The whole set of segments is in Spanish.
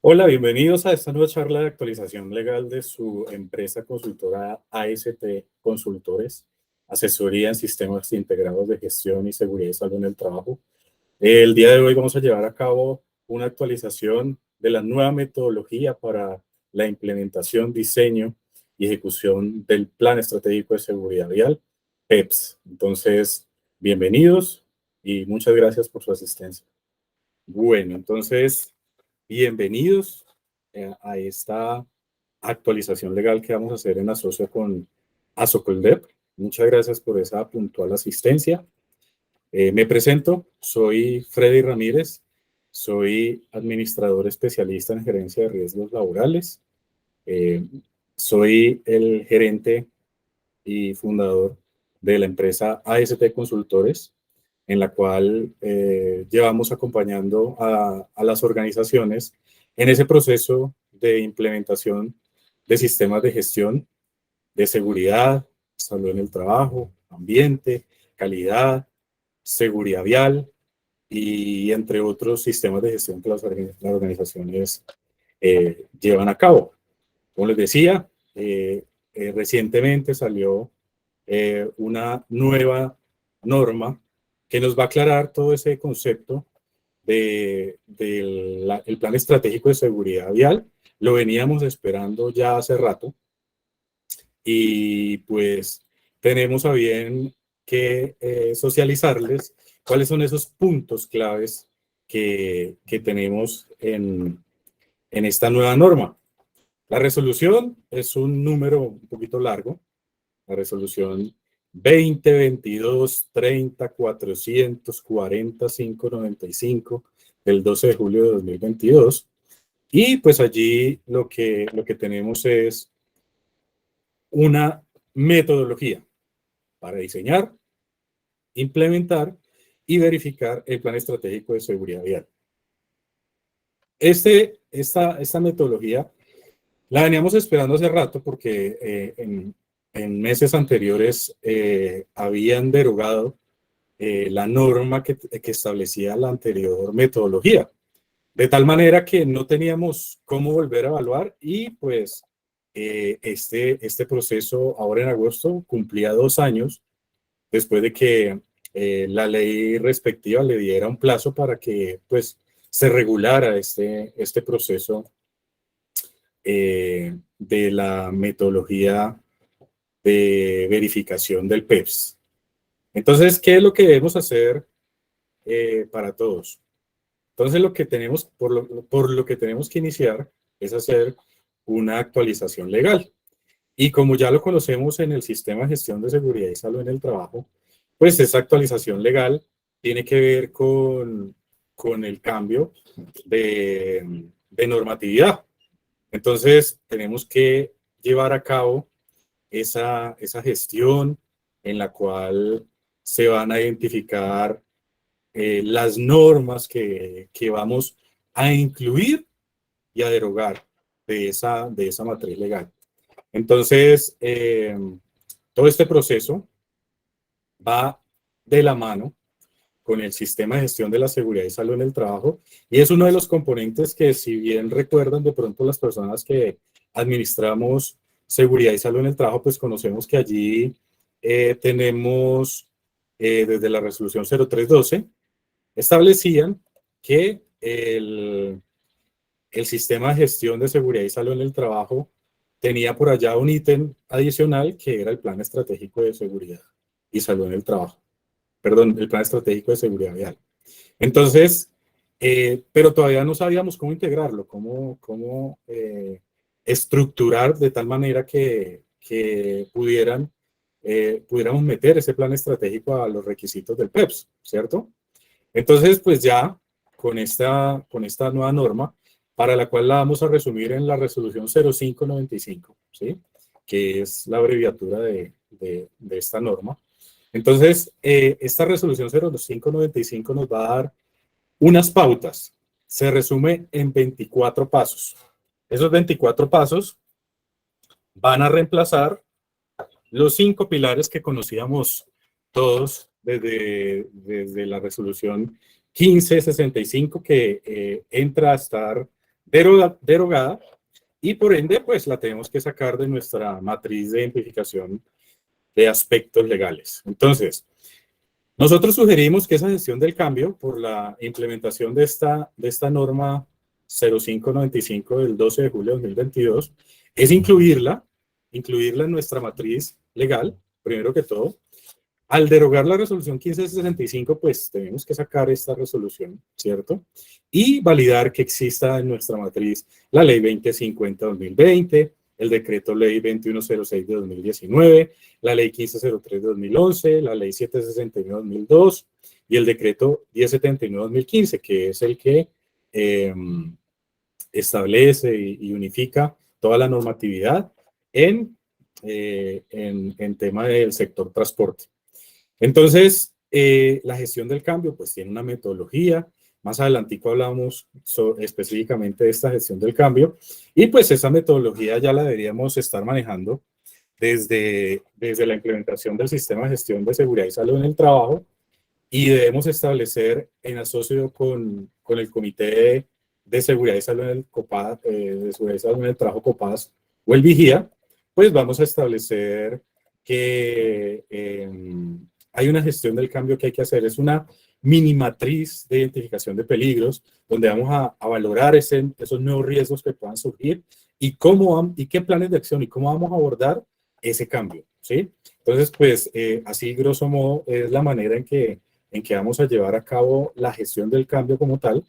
Hola, bienvenidos a esta nueva charla de actualización legal de su empresa consultora AST Consultores, asesoría en sistemas integrados de gestión y seguridad y salud en el trabajo. El día de hoy vamos a llevar a cabo una actualización de la nueva metodología para la implementación, diseño y ejecución del Plan Estratégico de Seguridad Vial, PEPS. Entonces, bienvenidos y muchas gracias por su asistencia. Bueno, entonces, bienvenidos a esta actualización legal que vamos a hacer en asocio con Asocoldep. Muchas gracias por esa puntual asistencia. Me presento, soy Freddy Ramírez, soy administrador especialista en gerencia de riesgos laborales. Soy el gerente y fundador de la empresa AST Consultores, en la cual llevamos acompañando a las organizaciones en ese proceso de implementación de sistemas de gestión, de seguridad, salud en el trabajo, ambiente, calidad, seguridad vial y entre otros sistemas de gestión que las organizaciones llevan a cabo. Como les decía, recientemente salió una nueva norma que nos va a aclarar todo ese concepto del plan estratégico de seguridad vial. Lo veníamos esperando ya hace rato y pues tenemos a bien que socializarles cuáles son esos puntos claves que tenemos en esta nueva norma. La resolución es un número un poquito largo, la resolución 2022-30-440-595 del 12 de julio de 2022. Y pues allí lo que tenemos es una metodología para diseñar, implementar y verificar el plan estratégico de seguridad vial. Esta metodología la veníamos esperando hace rato porque en meses anteriores habían derogado la norma que establecía la anterior metodología, de tal manera que no teníamos cómo volver a evaluar y pues este proceso ahora en agosto cumplía 2 años después de que la ley respectiva le diera un plazo para que pues se regulara este proceso de la metodología de verificación del PEPS. Entonces, ¿qué es lo que debemos hacer para todos? Entonces, por lo que tenemos que iniciar es hacer una actualización legal. Y como ya lo conocemos en el sistema de gestión de seguridad y salud en el trabajo, pues esa actualización legal tiene que ver con el cambio de normatividad. Entonces, tenemos que llevar a cabo esa gestión en la cual se van a identificar las normas que vamos a incluir y a derogar de esa matriz legal. Entonces, todo este proceso va de la mano con el sistema de gestión de la seguridad y salud en el trabajo y es uno de los componentes que, si bien recuerdan de pronto las personas que administramos seguridad y salud en el trabajo, pues conocemos que allí tenemos desde la resolución 0312 establecían que el sistema de gestión de seguridad y salud en el trabajo tenía por allá un ítem adicional que era el plan estratégico de seguridad y salud en el trabajo. Perdón, el plan estratégico de seguridad vial. Entonces, pero todavía no sabíamos cómo integrarlo, cómo estructurar de tal manera que pudiéramos meter ese plan estratégico a los requisitos del PEPS, ¿cierto? Entonces, pues ya con esta nueva norma, para la cual la vamos a resumir en la resolución 0595, ¿sí? Que es la abreviatura de esta norma. Entonces, esta resolución 0595 nos va a dar unas pautas. Se resume en 24 pasos. Esos 24 pasos van a reemplazar los 5 pilares que conocíamos todos desde la resolución 1565, que entra a estar derogada y por ende, pues la tenemos que sacar de nuestra matriz de identificación de aspectos legales. Entonces, nosotros sugerimos que esa gestión del cambio por la implementación de esta norma 0595 del 12 de julio de 2022 es incluirla en nuestra matriz legal, primero que todo. Al derogar la resolución 1565, pues tenemos que sacar esta resolución, ¿cierto? Y validar que exista en nuestra matriz la ley 2050-2020, el decreto ley 2106 de 2019, la ley 1503 de 2011, la ley 761 de 2002 y el decreto 1079 de 2015, que es el que establece y unifica toda la normatividad en tema del sector transporte. Entonces, la gestión del cambio pues tiene una metodología. Más adelantico hablamos específicamente de esta gestión del cambio y pues esa metodología ya la deberíamos estar manejando desde la implementación del sistema de gestión de seguridad y salud en el trabajo y debemos establecer en asocio con el Comité de Seguridad y Salud en el COPAD, de Seguridad y Salud en el Trabajo COPAS o el Vigía, pues vamos a establecer que hay una gestión del cambio que hay que hacer, es una mini matriz de identificación de peligros, donde vamos a valorar esos nuevos riesgos que puedan surgir y qué planes de acción y cómo vamos a abordar ese cambio, ¿sí? Entonces, pues, así grosso modo es la manera en que vamos a llevar a cabo la gestión del cambio como tal.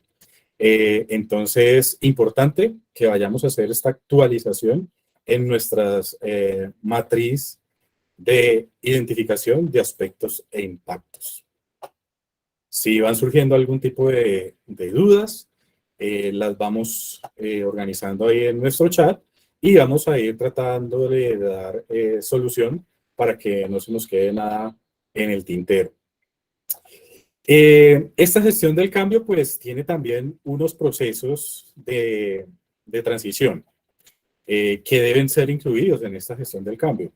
Entonces, importante que vayamos a hacer esta actualización en nuestras matriz de identificación de aspectos e impactos. Si van surgiendo algún tipo de dudas, las vamos organizando ahí en nuestro chat y vamos a ir tratando de dar solución para que no se nos quede nada en el tintero. Esta gestión del cambio pues tiene también unos procesos de transición que deben ser incluidos en esta gestión del cambio.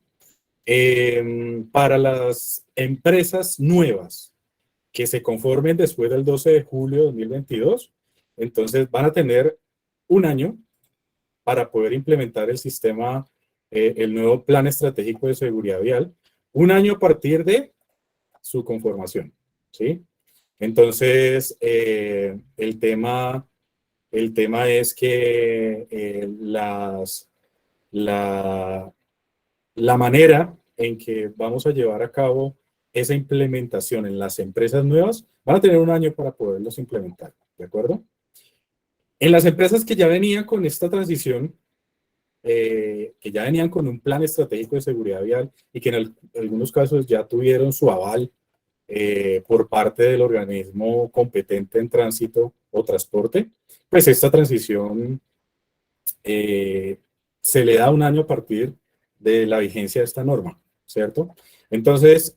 Para las empresas nuevas que se conformen después del 12 de julio de 2022, entonces van a tener un año para poder implementar el sistema, el nuevo plan estratégico de seguridad vial, un año a partir de su conformación, ¿sí? Entonces, el tema es que la manera en que vamos a llevar a cabo esa implementación en las empresas nuevas, van a tener un año para poderlos implementar, ¿de acuerdo? En las empresas que ya venían con esta transición, que ya venían con un plan estratégico de seguridad vial y que en algunos casos ya tuvieron su aval por parte del organismo competente en tránsito o transporte, pues esta transición se le da un año a partir de la vigencia de esta norma, ¿cierto? Entonces,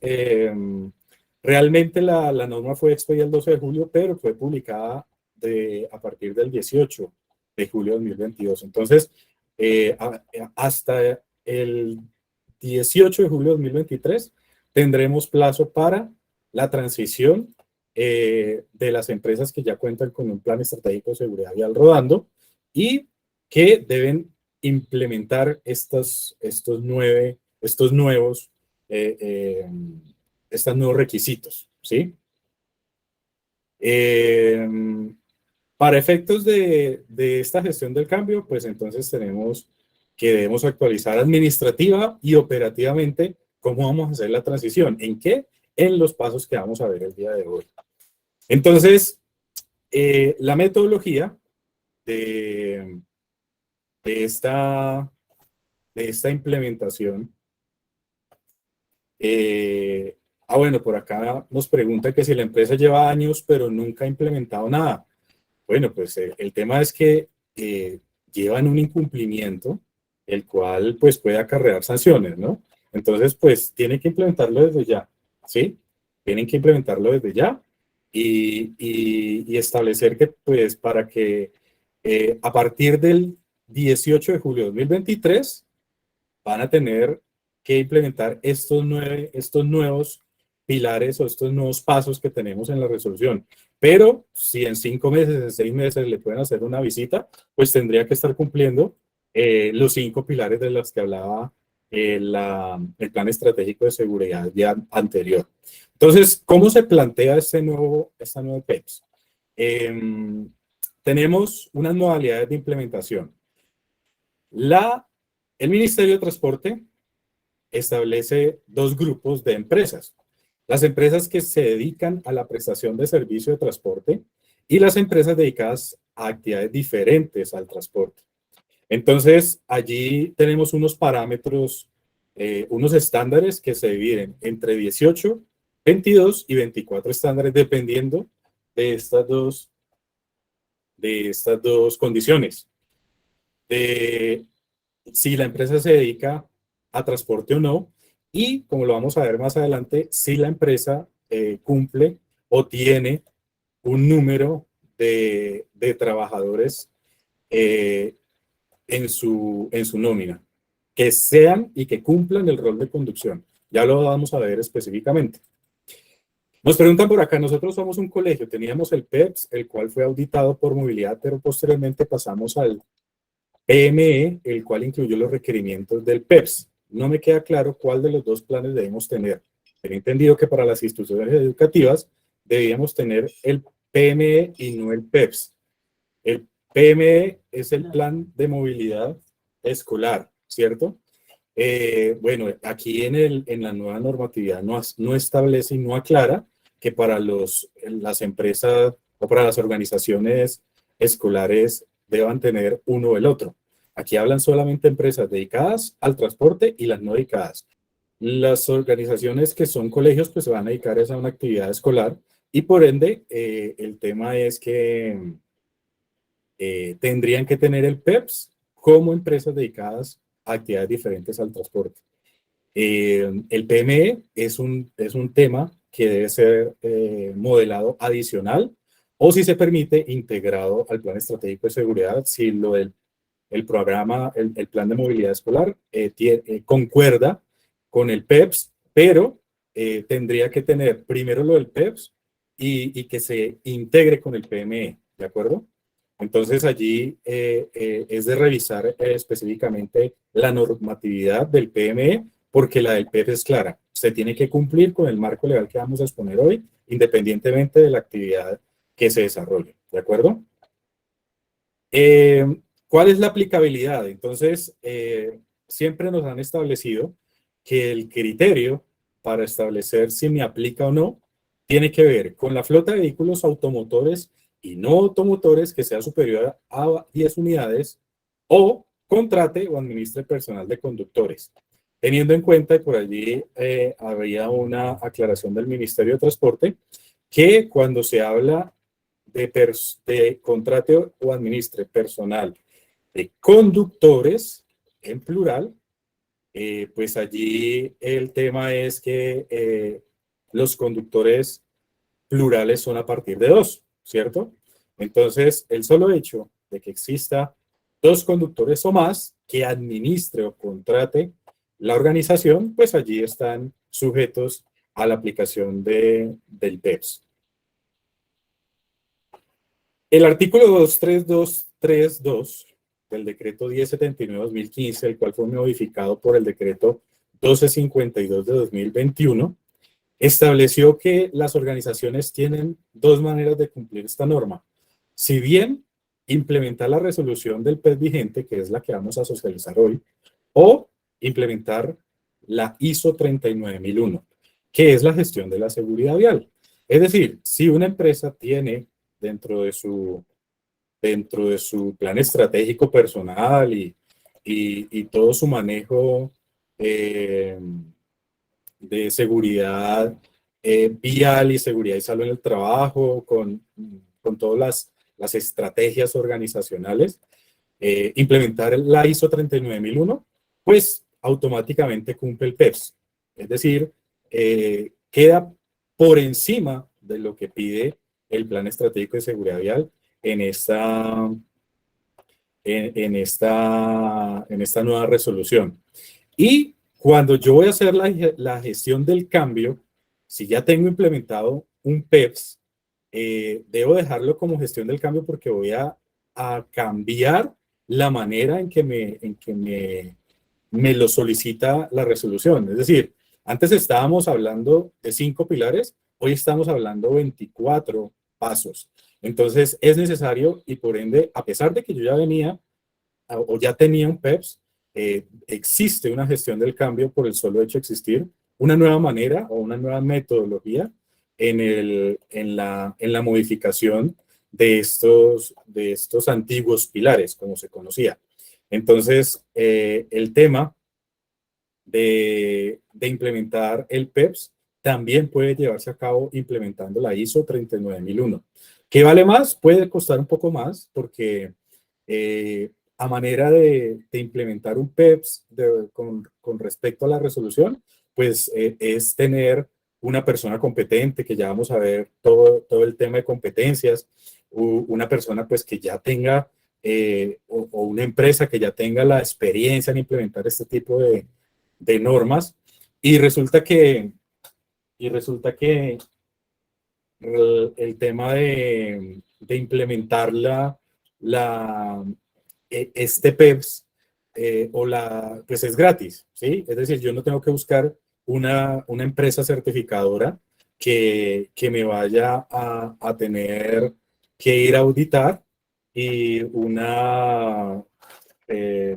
realmente la norma fue expedida el 12 de julio, pero fue publicada a partir del 18 de julio de 2022. Entonces, hasta el 18 de julio de 2023 tendremos plazo para la transición de las empresas que ya cuentan con un plan estratégico de seguridad vial rodando y que deben implementar estos nuevos requisitos, ¿sí? Para efectos de esta gestión del cambio, pues entonces tenemos que debemos actualizar administrativa y operativamente cómo vamos a hacer la transición. ¿En qué? En los pasos que vamos a ver el día de hoy. Entonces, la metodología de esta implementación. Bueno, por acá nos pregunta que si la empresa lleva años pero nunca ha implementado nada. Bueno, pues el tema es que llevan un incumplimiento, el cual pues puede acarrear sanciones, ¿no? Entonces, pues tienen que implementarlo desde ya, ¿sí? Tienen que implementarlo desde ya y establecer que pues para que a partir del 18 de julio de 2023 van a tener que implementar estos nuevos pilares o estos nuevos pasos que tenemos en la resolución. Pero si en 5 meses, en 6 meses le pueden hacer una visita, pues tendría que estar cumpliendo los 5 pilares de los que hablaba el plan estratégico de seguridad ya anterior. Entonces, ¿cómo se plantea esta nueva PEPS? Tenemos unas modalidades de implementación. El Ministerio de Transporte establece 2 grupos de empresas. Las empresas que se dedican a la prestación de servicio de transporte y las empresas dedicadas a actividades diferentes al transporte. Entonces, allí tenemos unos parámetros, unos estándares que se dividen entre 18, 22 y 24 estándares, dependiendo de estas dos condiciones. De si la empresa se dedica a transporte o no, y como lo vamos a ver más adelante, si la empresa cumple o tiene un número de trabajadores en su nómina, que sean y que cumplan el rol de conducción. Ya lo vamos a ver específicamente. Nos preguntan por acá, nosotros somos un colegio, teníamos el PEPS, el cual fue auditado por movilidad, pero posteriormente pasamos al PME, el cual incluyó los requerimientos del PEPS. No me queda claro cuál de los 2 planes debemos tener. He entendido que para las instituciones educativas debíamos tener el PME y no el PEPS. El PME es el plan de movilidad escolar, ¿cierto? Bueno, aquí en la nueva normatividad no establece y no aclara que para las empresas o para las organizaciones escolares deban tener uno o el otro. Aquí hablan solamente empresas dedicadas al transporte y las no dedicadas. Las organizaciones que son colegios pues se van a dedicar a una actividad escolar y por ende el tema es que tendrían que tener el PEPS como empresas dedicadas a actividades diferentes al transporte. El PME es un tema que debe ser modelado adicional o, si se permite, integrado al plan estratégico de seguridad, si el programa, el plan de movilidad escolar concuerda con el PEPS, pero tendría que tener primero lo del PEPS y que se integre con el PME, ¿de acuerdo? Entonces allí es de revisar específicamente la normatividad del PME, porque la del PEP es clara. Se tiene que cumplir con el marco legal que vamos a exponer hoy, independientemente de la actividad que se desarrolle. ¿De acuerdo? ¿Cuál es la aplicabilidad? Entonces, siempre nos han establecido que el criterio para establecer si me aplica o no tiene que ver con la flota de vehículos automotores y no automotores que sea superior a 10 unidades o contrate o administre personal de conductores. Teniendo en cuenta, y por allí habría una aclaración del Ministerio de Transporte, que cuando se habla de contrate o administre personal de conductores, en plural, pues allí el tema es que los conductores plurales son a partir de 2, ¿cierto? Entonces, el solo hecho de que exista 2 conductores o más que administre o contrate la organización, pues allí están sujetos a la aplicación del PEPS. El artículo 23232 del decreto 1079-2015, el cual fue modificado por el decreto 1252 de 2021, estableció que las organizaciones tienen 2 maneras de cumplir esta norma. Si bien implementar la resolución del PES vigente, que es la que vamos a socializar hoy, o implementar la ISO 39001, que es la gestión de la seguridad vial. Es decir, si una empresa tiene dentro de su plan estratégico personal y todo su manejo de seguridad vial y seguridad y salud en el trabajo, con todas las estrategias organizacionales, implementar la ISO 39001, pues automáticamente cumple el PEPS. Es decir, queda por encima de lo que pide el Plan Estratégico de Seguridad Vial en esta nueva resolución. Y cuando yo voy a hacer la gestión del cambio, si ya tengo implementado un PEPS, debo dejarlo como gestión del cambio porque voy a cambiar la manera me lo solicita la resolución. Es decir, antes estábamos hablando de 5 pilares, hoy estamos hablando 24 pasos. Entonces es necesario y por ende, a pesar de que yo ya venía o ya tenía un PEPS, existe una gestión del cambio por el solo hecho de existir una nueva manera o una nueva metodología en la modificación de estos antiguos pilares, como se conocía. Entonces, el tema de implementar el PEPS también puede llevarse a cabo implementando la ISO 39001. ¿Qué vale más? Puede costar un poco más porque a manera de implementar un PEPS con respecto a la resolución, pues es tener una persona competente, que ya vamos a ver todo el tema de competencias, una persona pues que ya tenga, o una empresa que ya tenga la experiencia en implementar este tipo de normas, y resulta que, el tema de implementar este PEPS pues es gratis, ¿sí? Es decir, yo no tengo que buscar una empresa certificadora que me vaya a tener que ir a auditar y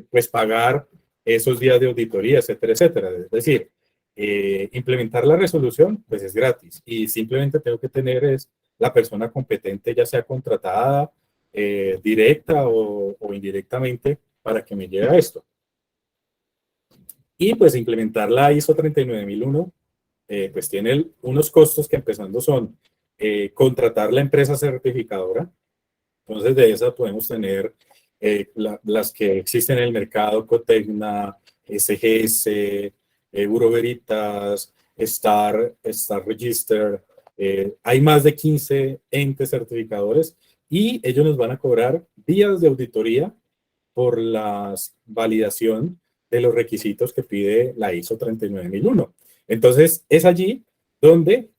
pues pagar esos días de auditoría, etcétera, etcétera. Es decir, implementar la resolución, pues es gratis y simplemente tengo que tener es la persona competente, ya sea contratada, directa o indirectamente, para que me lleve a esto. Y pues implementar la ISO 39001, pues tiene unos costos que empezando son contratar la empresa certificadora. Entonces, de esas podemos tener las que existen en el mercado: Cotecna, SGS, Bureau Veritas, Star Register. Hay más de 15 entes certificadores y ellos nos van a cobrar días de auditoría por la validación de los requisitos que pide la ISO 39001. Entonces, es allí donde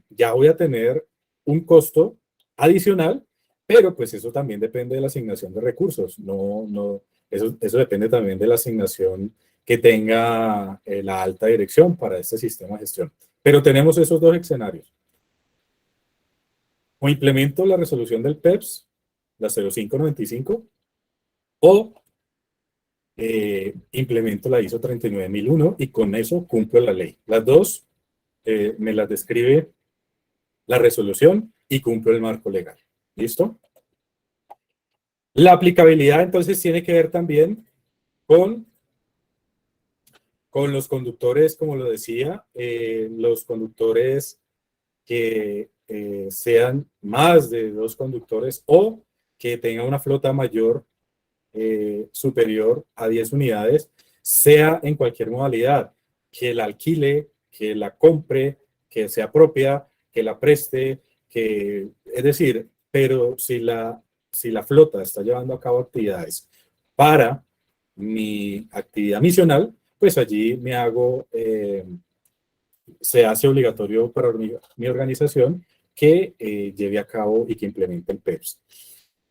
ya voy a tener un costo adicional, pero pues eso también depende de la asignación de recursos. Eso depende también de la asignación que tenga la alta dirección para este sistema de gestión. Pero tenemos esos dos escenarios. O implemento la resolución del PEPS, la 0595, o implemento la ISO 39001 y con eso cumplo la ley. Las dos me las describe la resolución y cumplo el marco legal. ¿Listo? La aplicabilidad entonces tiene que ver también con, con los conductores, como lo decía, los conductores que sean más de 2 conductores o que tengan una flota mayor, superior a 10 unidades, sea en cualquier modalidad, que la alquile, que la compre, que sea propia, que la preste, es decir, pero si la flota está llevando a cabo actividades para mi actividad misional, pues allí se hace obligatorio para mi organización que lleve a cabo y que implemente el PEPS.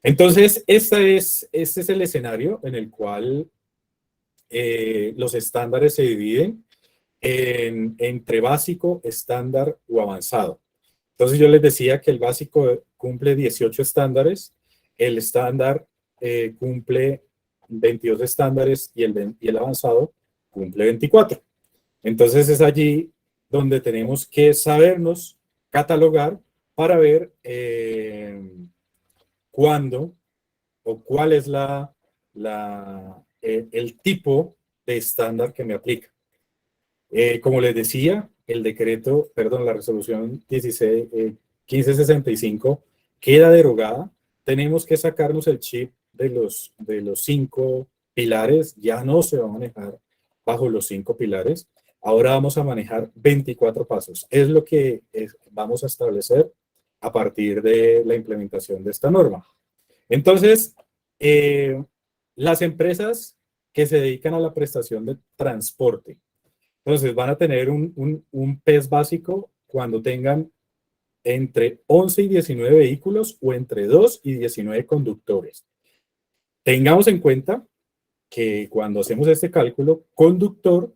Entonces, este es el escenario en el cual los estándares se dividen entre básico, estándar o avanzado. Entonces, yo les decía que el básico cumple 18 estándares, el estándar cumple 22 estándares y el avanzado cumple 24. Entonces, es allí donde tenemos que sabernos catalogar para ver cuándo o cuál es el tipo de estándar que me aplica. Como les decía, la resolución 1565 queda derogada. Tenemos que sacarnos el chip de los 5 pilares. Ya no se va a manejar bajo los 5 pilares. Ahora vamos a manejar 24 pasos. Es lo que vamos a establecer a partir de la implementación de esta norma. Entonces, las empresas que se dedican a la prestación de transporte, entonces van a tener un PES básico cuando tengan entre 11 y 19 vehículos o entre 2 y 19 conductores. Tengamos en cuenta que cuando hacemos este cálculo, conductor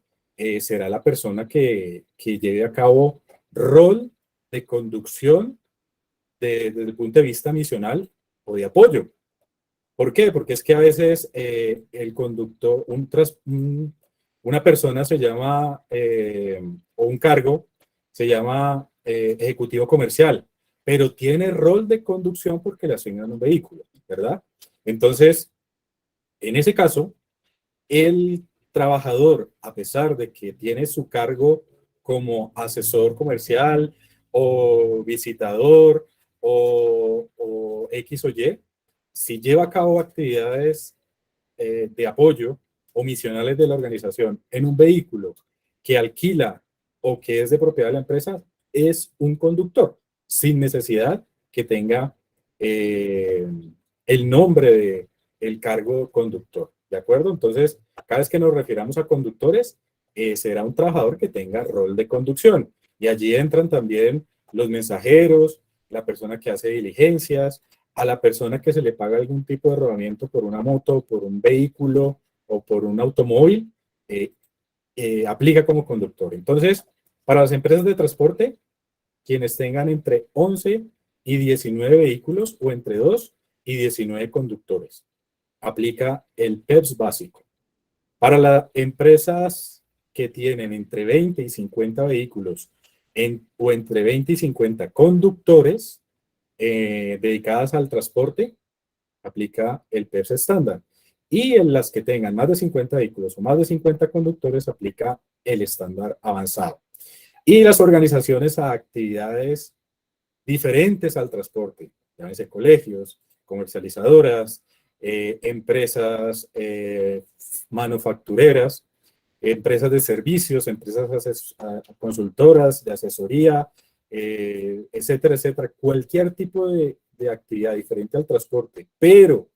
será la persona que lleve a cabo rol de conducción desde el punto de vista misional o de apoyo. ¿Por qué? Porque es que a veces el conductor, una persona se llama, o un cargo, se llama ejecutivo comercial, pero tiene rol de conducción porque le asignan un vehículo, ¿verdad? Entonces, en ese caso, el trabajador, a pesar de que tiene su cargo como asesor comercial o visitador o X o Y, si lleva a cabo actividades de apoyo o misionales de la organización en un vehículo que alquila o que es de propiedad de la empresa, es un conductor, sin necesidad que tenga eh, el nombre del cargo conductor. ¿De acuerdo? Entonces, cada vez que nos refiramos a conductores, será un trabajador que tenga rol de conducción. Y allí entran también los mensajeros, la persona que hace diligencias, a la persona que se le paga algún tipo de rodamiento por una moto, por un vehículo o por un automóvil, aplica como conductor. Entonces, para las empresas de transporte, quienes tengan entre 11 y 19 vehículos o entre 2 y 19 conductores, aplica el PEPS básico. Para las empresas que tienen entre 20 y 50 vehículos o entre 20 y 50 conductores dedicadas al transporte, aplica el PEPS estándar. Y en las que tengan más de 50 vehículos o más de 50 conductores, aplica el estándar avanzado. Y las organizaciones a actividades diferentes al transporte, llámese colegios, comercializadoras, empresas manufactureras, empresas de servicios, empresas consultoras de asesoría, etcétera, etcétera. Cualquier tipo de actividad diferente al transporte, pero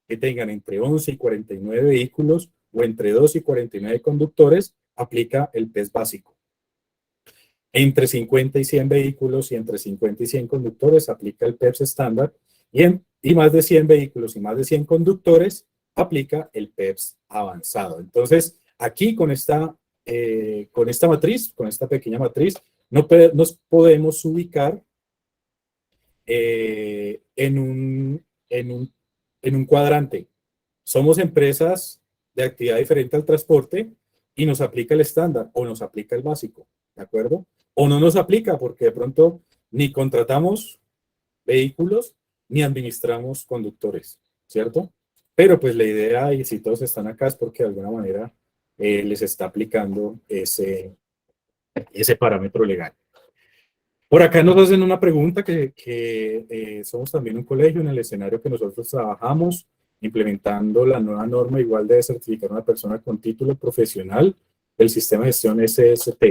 que tengan entre 11 y 49 vehículos o entre 2 y 49 conductores, aplica el PEPS básico. Entre 50 y 100 vehículos y entre 50 y 100 conductores aplica el PEPS estándar y más de 100 vehículos y más de 100 conductores aplica el PEPS avanzado. Entonces, aquí con esta matriz, con esta pequeña matriz, nos podemos ubicar en un cuadrante. Somos empresas de actividad diferente al transporte y nos aplica el estándar o nos aplica el básico, ¿de acuerdo? O no nos aplica porque de pronto ni contratamos vehículos ni administramos conductores, ¿cierto? Pero pues la idea, y si todos están acá, es porque de alguna manera les está aplicando ese parámetro legal. Por acá nos hacen una pregunta que somos también un colegio en el escenario que nosotros trabajamos, implementando la nueva norma igual de certificar a una persona con título profesional del sistema de gestión SST.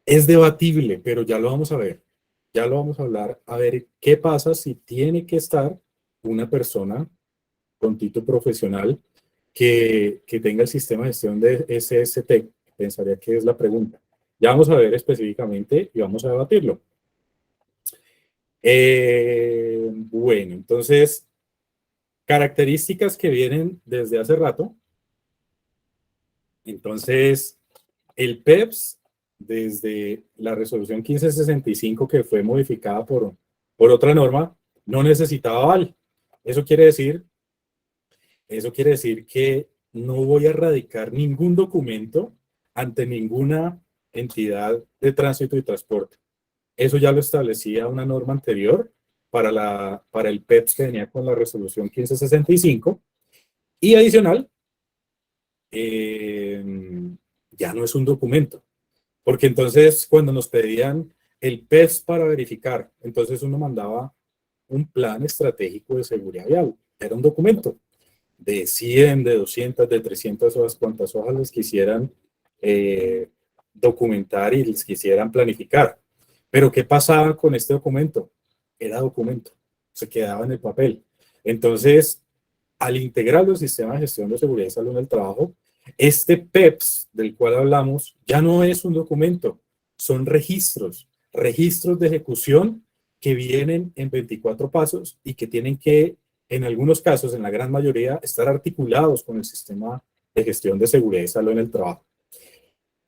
Es debatible, pero ya lo vamos a ver. Ya lo vamos a hablar, a ver qué pasa si tiene que estar una persona con título profesional que tenga el sistema de gestión de SST. Pensaría que es la pregunta. Ya vamos a ver específicamente y vamos a debatirlo. Bueno, entonces, características que vienen desde hace rato. Entonces, el PEPS, desde la resolución 1565 que fue modificada por otra norma, no necesitaba aval. Eso quiere decir que no voy a radicar ningún documento ante ninguna entidad de tránsito y transporte. Eso ya lo establecía una norma anterior para el PEPS que venía con la resolución 1565. Y adicional, ya no es un documento. Porque entonces cuando nos pedían el PEPS para verificar, entonces uno mandaba un plan estratégico de seguridad vial. Era un documento de 100, de 200, de 300 hojas, cuantas hojas les quisieran documentar y les quisieran planificar. Pero ¿qué pasaba con este documento? Era documento, se quedaba en el papel. Entonces, al integrarlo al sistema de gestión de seguridad y salud en el trabajo, este PEPS del cual hablamos ya no es un documento, son registros de ejecución que vienen en 24 pasos y que tienen que, en algunos casos, en la gran mayoría, estar articulados con el sistema de gestión de seguridad y salud en el trabajo.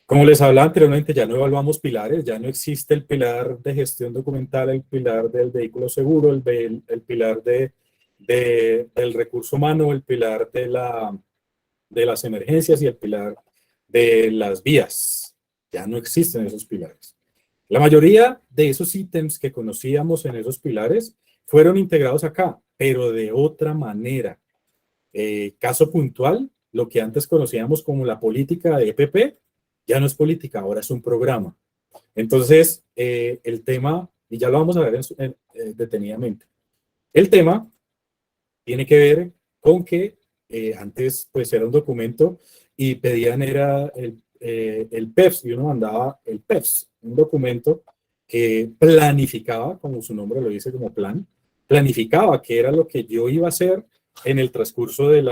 Como les hablaba anteriormente, ya no evaluamos pilares, ya no existe el pilar de gestión documental, el pilar del vehículo seguro, el pilar del recurso humano, el pilar de las emergencias y el pilar de las vías. Ya no existen esos pilares. La mayoría de esos ítems que conocíamos en esos pilares fueron integrados acá, pero de otra manera. Caso puntual, lo que antes conocíamos como la política de EPP, ya no es política, ahora es un programa. Entonces, el tema, y ya lo vamos a ver detenidamente, el tema tiene que ver con que antes pues era un documento y pedían era el PEPS, y uno mandaba el PEPS, un documento que planificaba, como su nombre lo dice, como plan, planificaba qué era lo que yo iba a hacer en el transcurso de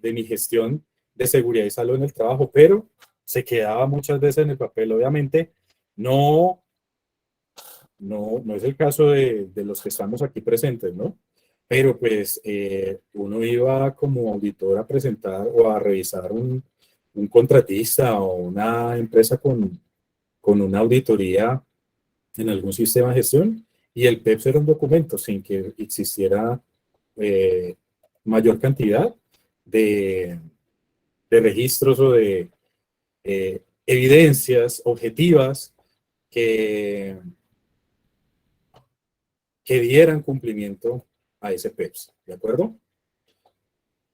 mi gestión de seguridad y salud en el trabajo, pero se quedaba muchas veces en el papel. Obviamente, no es el caso de los que estamos aquí presentes, ¿no? Pero pues uno iba como auditor a presentar o a revisar un contratista o una empresa con una auditoría en algún sistema de gestión y el PEPS era un documento sin que existiera eh, mayor cantidad de, de registros o de evidencias objetivas que, que dieran cumplimiento a ese PEPS, ¿de acuerdo?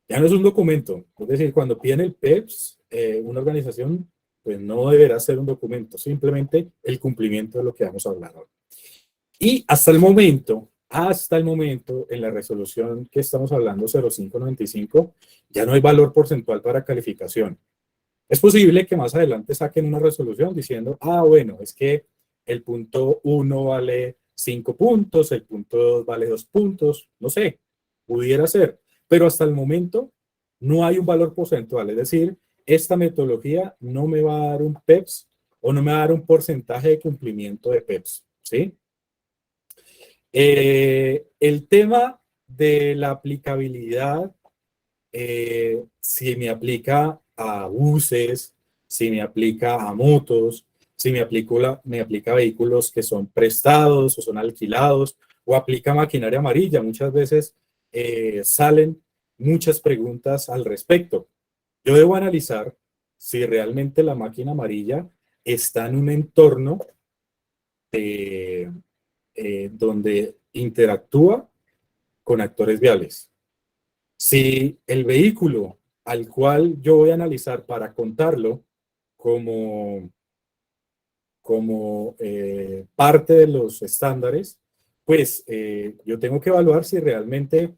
Ya no es un documento, es decir, cuando piden el PEPS, una organización pues no deberá ser un documento, simplemente el cumplimiento de lo que vamos a hablar ahora. Y hasta el momento, en la resolución que estamos hablando, 0595, ya no hay valor porcentual para calificación. Es posible que más adelante saquen una resolución diciendo, bueno, es que el punto 1 vale 5 puntos, el punto 2 vale 2 puntos, no sé, pudiera ser, pero hasta el momento no hay un valor porcentual, es decir, esta metodología no me va a dar un PEPS o no me va a dar un porcentaje de cumplimiento de PEPS, ¿sí? El tema de la aplicabilidad, si me aplica a buses, si me aplica a motos, si me aplica a vehículos que son prestados o son alquilados, o aplica maquinaria amarilla. Muchas veces salen muchas preguntas al respecto. Yo debo analizar si realmente la máquina amarilla está en un entorno donde interactúa con actores viales. Si el vehículo al cual yo voy a analizar para contarlo como parte de los estándares, pues yo tengo que evaluar si realmente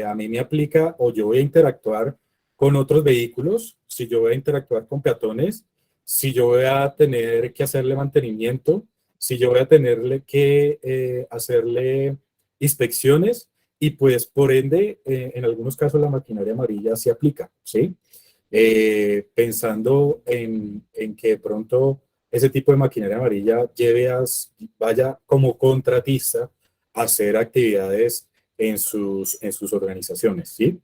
a mí me aplica o yo voy a interactuar con otros vehículos, si yo voy a interactuar con peatones, si yo voy a tener que hacerle mantenimiento, si yo voy a tenerle que hacerle inspecciones y pues por ende en algunos casos la maquinaria amarilla se aplica, ¿sí? Pensando en que de pronto ese tipo de maquinaria amarilla vaya como contratista a hacer actividades en sus organizaciones, ¿sí?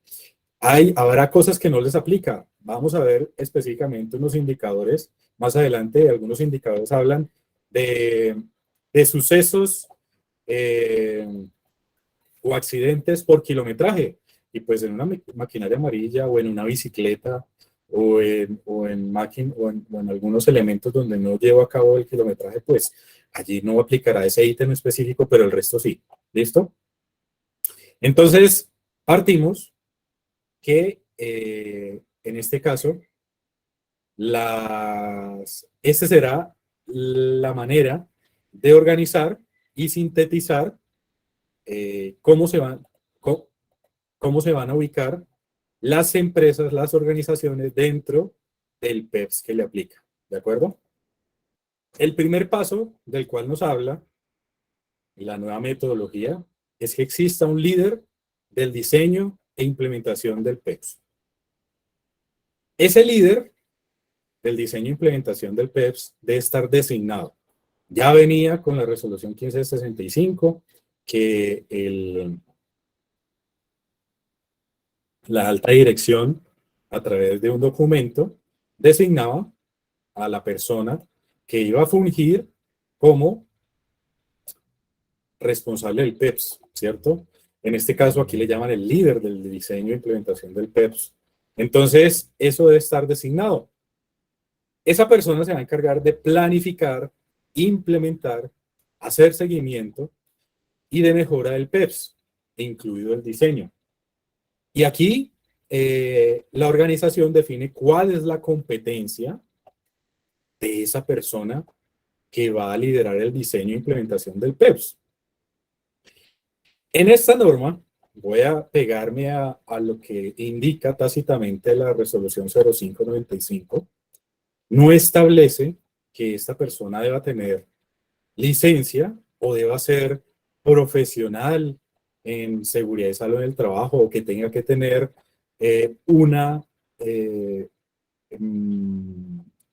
Habrá cosas que no les aplica. Vamos a ver específicamente unos indicadores. Más adelante, algunos indicadores hablan de sucesos o accidentes por kilometraje. Y pues en una maquinaria amarilla o en una bicicleta o en algunos elementos donde no llevo a cabo el kilometraje, pues allí no aplicará ese ítem específico, pero el resto sí. ¿Listo? Entonces, partimos que en este caso, esta será la manera de organizar y sintetizar cómo cómo se van a ubicar las empresas, las organizaciones dentro del PEPS que le aplica. ¿De acuerdo? El primer paso del cual nos habla la nueva metodología es que exista un líder del diseño e implementación del PEPS. Ese líder del diseño e implementación del PEPS debe estar designado. Ya venía con la resolución 1565 que la alta dirección, a través de un documento, designaba a la persona que iba a fungir como responsable del PEPS, ¿cierto? En este caso, aquí le llaman el líder del diseño e implementación del PEPS. Entonces, eso debe estar designado. Esa persona se va a encargar de planificar, implementar, hacer seguimiento y de mejora del PEPS, incluido el diseño. Y aquí la organización define cuál es la competencia de esa persona que va a liderar el diseño e implementación del PEPS. En esta norma voy a pegarme a lo que indica tácitamente la resolución 0595. No establece que esta persona deba tener licencia o deba ser profesional en seguridad y salud en el trabajo o que tenga que tener una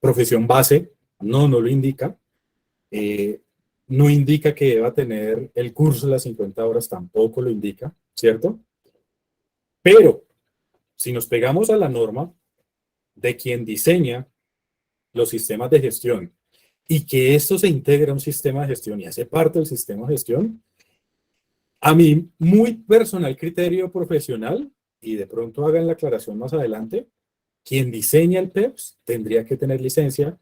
profesión base. No lo indica. No indica que deba tener el curso de las 50 horas, tampoco lo indica, ¿cierto? Pero si nos pegamos a la norma de quien diseña los sistemas de gestión y que esto se integra a un sistema de gestión y hace parte del sistema de gestión, a mi muy personal criterio profesional, y de pronto hagan la aclaración más adelante, quien diseña el PEPS tendría que tener licencia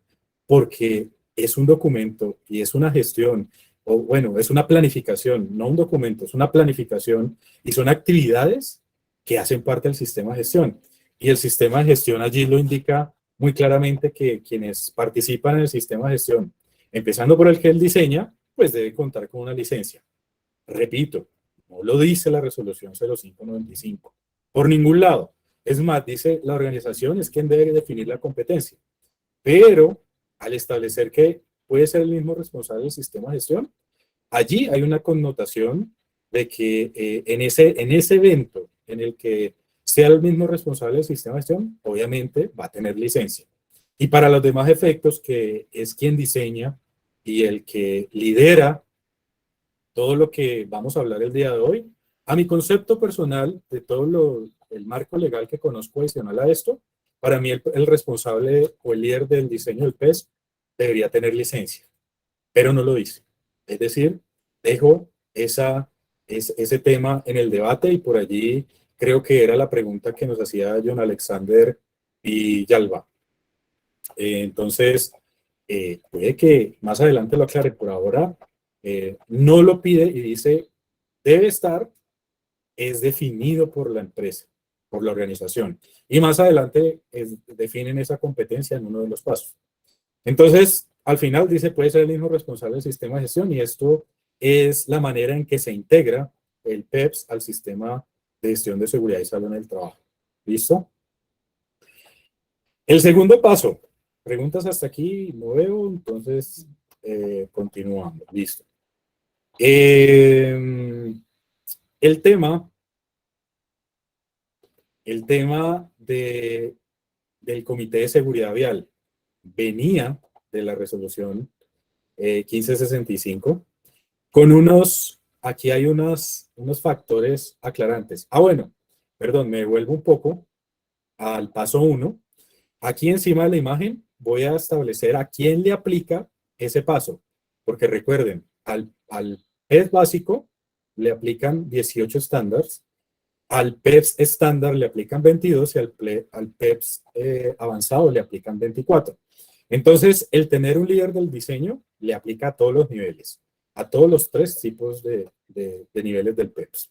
porque es un documento y es una gestión, o bueno, es una planificación, no un documento, es una planificación y son actividades que hacen parte del sistema de gestión. Y el sistema de gestión allí lo indica muy claramente que quienes participan en el sistema de gestión, empezando por el que él diseña, pues debe contar con una licencia. Repito, no lo dice la resolución 0595, por ningún lado. Es más, dice la organización es quien debe definir la competencia. Pero al establecer que puede ser el mismo responsable del sistema de gestión, allí hay una connotación de que en ese evento en el que sea el mismo responsable del sistema de gestión, obviamente va a tener licencia. Y para los demás efectos, que es quien diseña y el que lidera todo lo que vamos a hablar el día de hoy, a mi concepto personal de todo el marco legal que conozco adicional a esto, para mí el responsable o el líder del diseño del PES debería tener licencia, pero no lo dice. Es decir, dejo ese tema en el debate y por allí creo que era la pregunta que nos hacía John Alexander y Yalva. Entonces, puede que más adelante lo aclare. Por ahora, no lo pide y dice, debe estar, es definido por la empresa, por la organización. Y más adelante definen esa competencia en uno de los pasos. Entonces, al final dice, puede ser el mismo responsable del sistema de gestión y esto es la manera en que se integra el PEPS al sistema de gestión de seguridad y salud en el trabajo. ¿Listo? El segundo paso. Preguntas hasta aquí, no veo, entonces continuamos. Listo. El tema del Comité de Seguridad Vial venía de la resolución 1565 con aquí hay unos factores aclarantes. Bueno, perdón, me devuelvo un poco al paso 1. Aquí encima de la imagen voy a establecer a quién le aplica ese paso, porque recuerden, al PEPS básico le aplican 18 estándares, al PEPS estándar le aplican 22 y al PEPS avanzado le aplican 24. Entonces, el tener un líder del diseño le aplica a todos los niveles, a todos los 3 tipos de niveles del PEPS.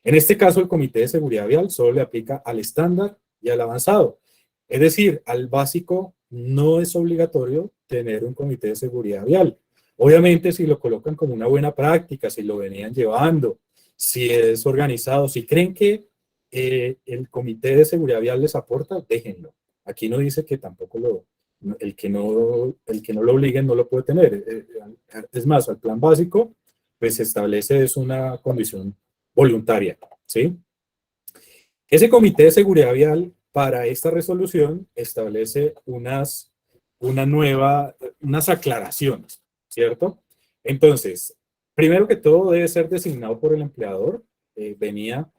En este caso, el Comité de Seguridad Vial solo le aplica al estándar y al avanzado. Es decir, al básico no es obligatorio tener un comité de seguridad vial. Obviamente, si lo colocan como una buena práctica, si lo venían llevando, si es organizado, si creen que el comité de seguridad vial les aporta, déjenlo. Aquí no dice que tampoco el que no lo obliguen no lo puede tener. Es más, al plan básico, pues se establece es una condición voluntaria, ¿sí? Ese comité de seguridad vial para esta resolución establece unas unas aclaraciones, ¿cierto? Entonces, primero que todo debe ser designado por el empleador, venía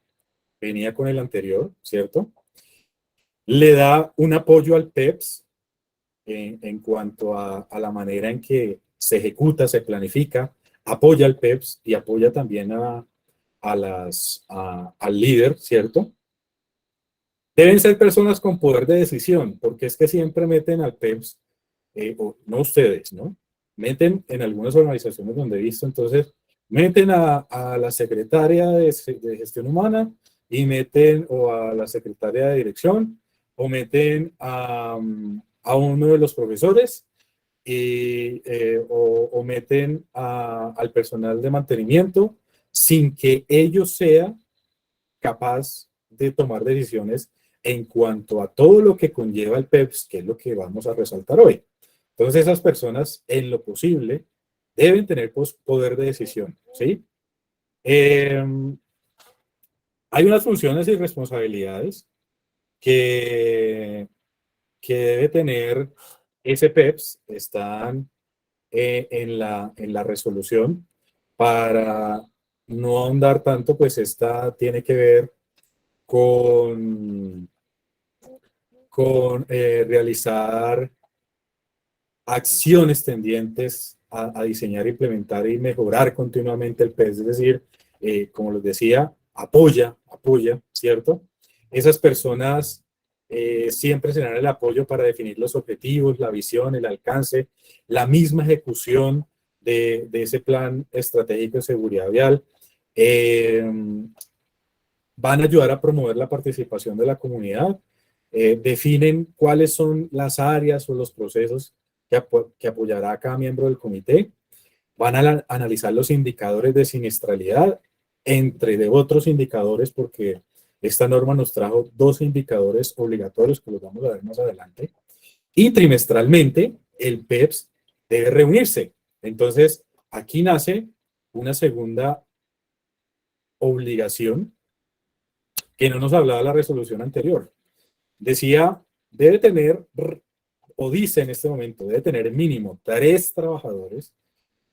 con el anterior, ¿cierto? Le da un apoyo al PEPS en cuanto a la manera en que se ejecuta, se planifica, apoya al PEPS y apoya también al líder, ¿cierto? Deben ser personas con poder de decisión, porque es que siempre meten al PEPS, o no ustedes, ¿no? Meten en algunas organizaciones donde he visto, entonces, meten a la secretaria de gestión humana y meten o a la secretaria de dirección o meten a uno de los profesores o meten al personal de mantenimiento sin que ellos sean capaz de tomar decisiones en cuanto a todo lo que conlleva el PEPS, que es lo que vamos a resaltar hoy. Entonces, esas personas, en lo posible, deben tener poder de decisión, ¿sí? Hay unas funciones y responsabilidades que, que debe tener ese PEPS, están en la resolución. Para no ahondar tanto, pues esta tiene que ver con, con realizar acciones tendientes a diseñar, implementar y mejorar continuamente el PES, es decir, como les decía, apoya, ¿cierto? Esas personas siempre serán el apoyo para definir los objetivos, la visión, el alcance, la misma ejecución de ese plan estratégico de seguridad vial. Van a ayudar a promover la participación de la comunidad, definen cuáles son las áreas o los procesos que apoyará a cada miembro del comité, van a analizar los indicadores de siniestralidad, entre de otros indicadores, porque esta norma nos trajo 2 indicadores obligatorios que los vamos a ver más adelante, y trimestralmente el PEPS debe reunirse. Entonces, aquí nace una segunda obligación que no nos hablaba la resolución anterior. Decía, debe tener, o dice en este momento, debe tener mínimo 3 trabajadores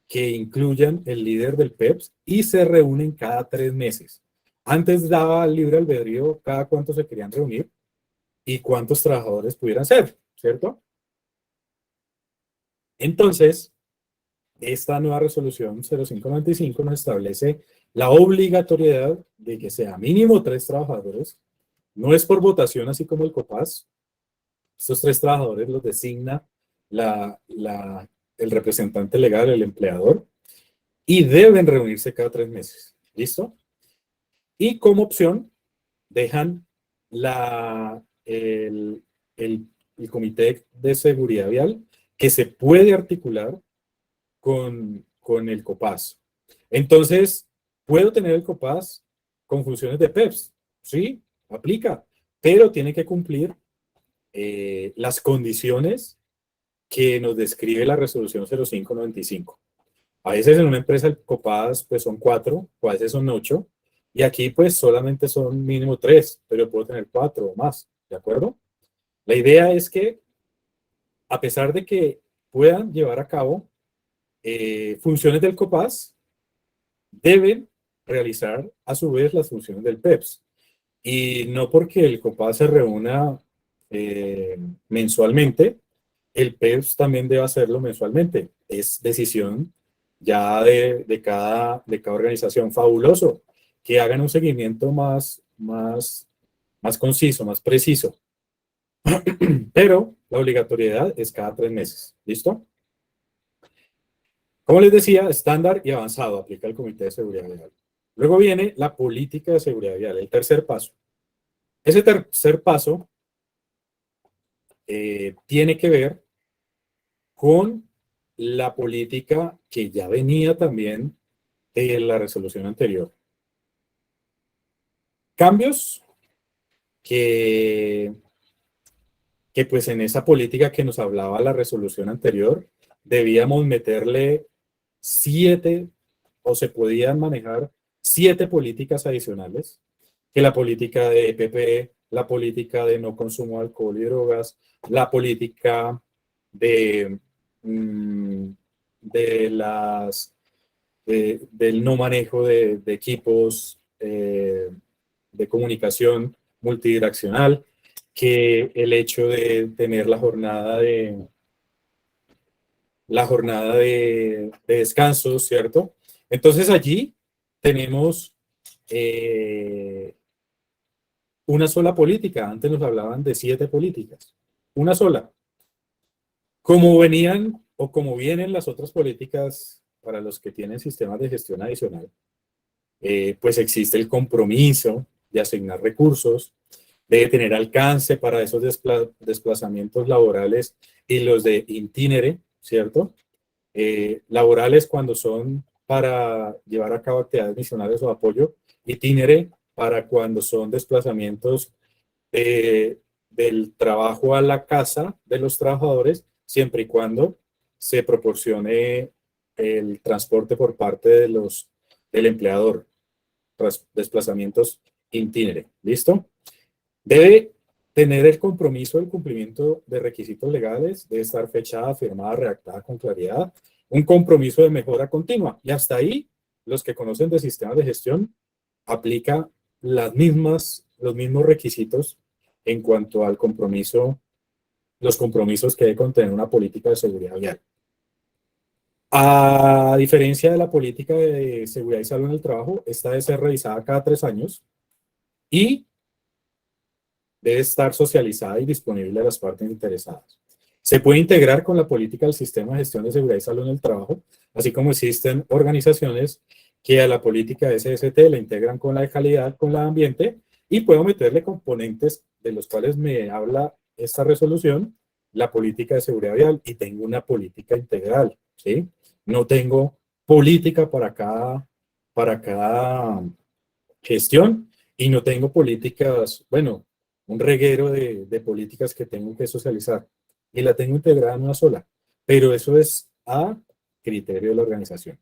que incluyan el líder del PEPS y se reúnen cada 3 meses. Antes daba libre albedrío cada cuánto se querían reunir y cuántos trabajadores pudieran ser, ¿cierto? Entonces, esta nueva resolución 0595 nos establece la obligatoriedad de que sea mínimo 3 trabajadores. No es por votación, así como el COPAS. Estos 3 trabajadores los designa el representante legal, el empleador, y deben reunirse cada 3 meses. ¿Listo? Y como opción, dejan el, el Comité de Seguridad Vial, que se puede articular con el COPAS. Entonces, ¿puedo tener el COPAS con funciones de PEPS? Sí, aplica, pero tiene que cumplir las condiciones que nos describe la resolución 0595. A veces en una empresa el COPAS pues son 4, o a veces son 8, y aquí pues solamente son mínimo 3, pero puedo tener 4 o más, ¿de acuerdo? La idea es que a pesar de que puedan llevar a cabo funciones del COPAS, deben realizar a su vez las funciones del PEPS. Y no porque el COPAS se reúna mensualmente, el PEPS también debe hacerlo mensualmente. Es decisión ya de cada organización. Fabuloso que hagan un seguimiento más conciso, más preciso. Pero la obligatoriedad es cada 3 meses. ¿Listo? Como les decía, estándar y avanzado aplica el Comité de Seguridad Vial. Luego viene la política de seguridad vial, el tercer paso. Ese tercer paso tiene que ver con la política que ya venía también de la resolución anterior. Cambios que pues en esa política que nos hablaba la resolución anterior, debíamos meterle 7 o se podían manejar 7 políticas adicionales, que la política de EPP, la política de no consumo de alcohol y drogas, la política de, mm, de del no manejo de equipos de comunicación multidireccional, que el hecho de tener la jornada de descanso, ¿cierto? Entonces allí tenemos una sola política. Antes nos hablaban de 7 políticas. Una sola. Como venían o como vienen las otras políticas para los que tienen sistemas de gestión adicional, pues existe el compromiso de asignar recursos, de tener alcance para esos desplazamientos laborales y los de itinere, ¿cierto? Laborales cuando son para llevar a cabo actividades misionales o apoyo, itinere para cuando son desplazamientos del trabajo a la casa de los trabajadores, siempre y cuando se proporcione el transporte por parte del empleador, desplazamientos itinere. ¿Listo? Debe tener el compromiso del cumplimiento de requisitos legales, debe estar fechada, firmada, redactada con claridad, un compromiso de mejora continua. Y hasta ahí, los que conocen de sistemas de gestión, aplica los mismos requisitos en cuanto al compromiso, los compromisos que debe contener una política de seguridad vial. A diferencia de la política de seguridad y salud en el trabajo, esta debe ser revisada cada 3 años y debe estar socializada y disponible a las partes interesadas. Se puede integrar con la política del sistema de gestión de seguridad y salud en el trabajo, así como existen organizaciones que a la política de SST la integran con la de calidad, con la de ambiente, y puedo meterle componentes de los cuales me habla esta resolución, la política de seguridad vial, y tengo una política integral, ¿sí? No tengo política para cada gestión y no tengo políticas, bueno, un reguero de políticas que tengo que socializar y la tengo integrada en una sola, pero eso es a criterio de la organización.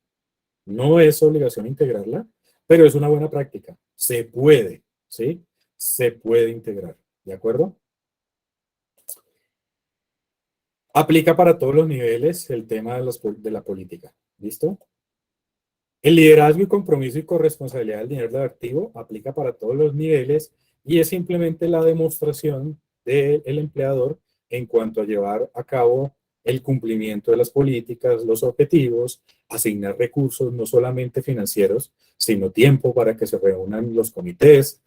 No es obligación integrarla, pero es una buena práctica. Se puede, ¿sí? Se puede integrar, ¿de acuerdo? Aplica para todos los niveles el tema de la política, ¿listo? El liderazgo y compromiso y corresponsabilidad del líder del activo aplica para todos los niveles y es simplemente la demostración del empleador en cuanto a llevar a cabo el cumplimiento de las políticas, los objetivos, asignar recursos no solamente financieros, sino tiempo para que se reúnan los comités,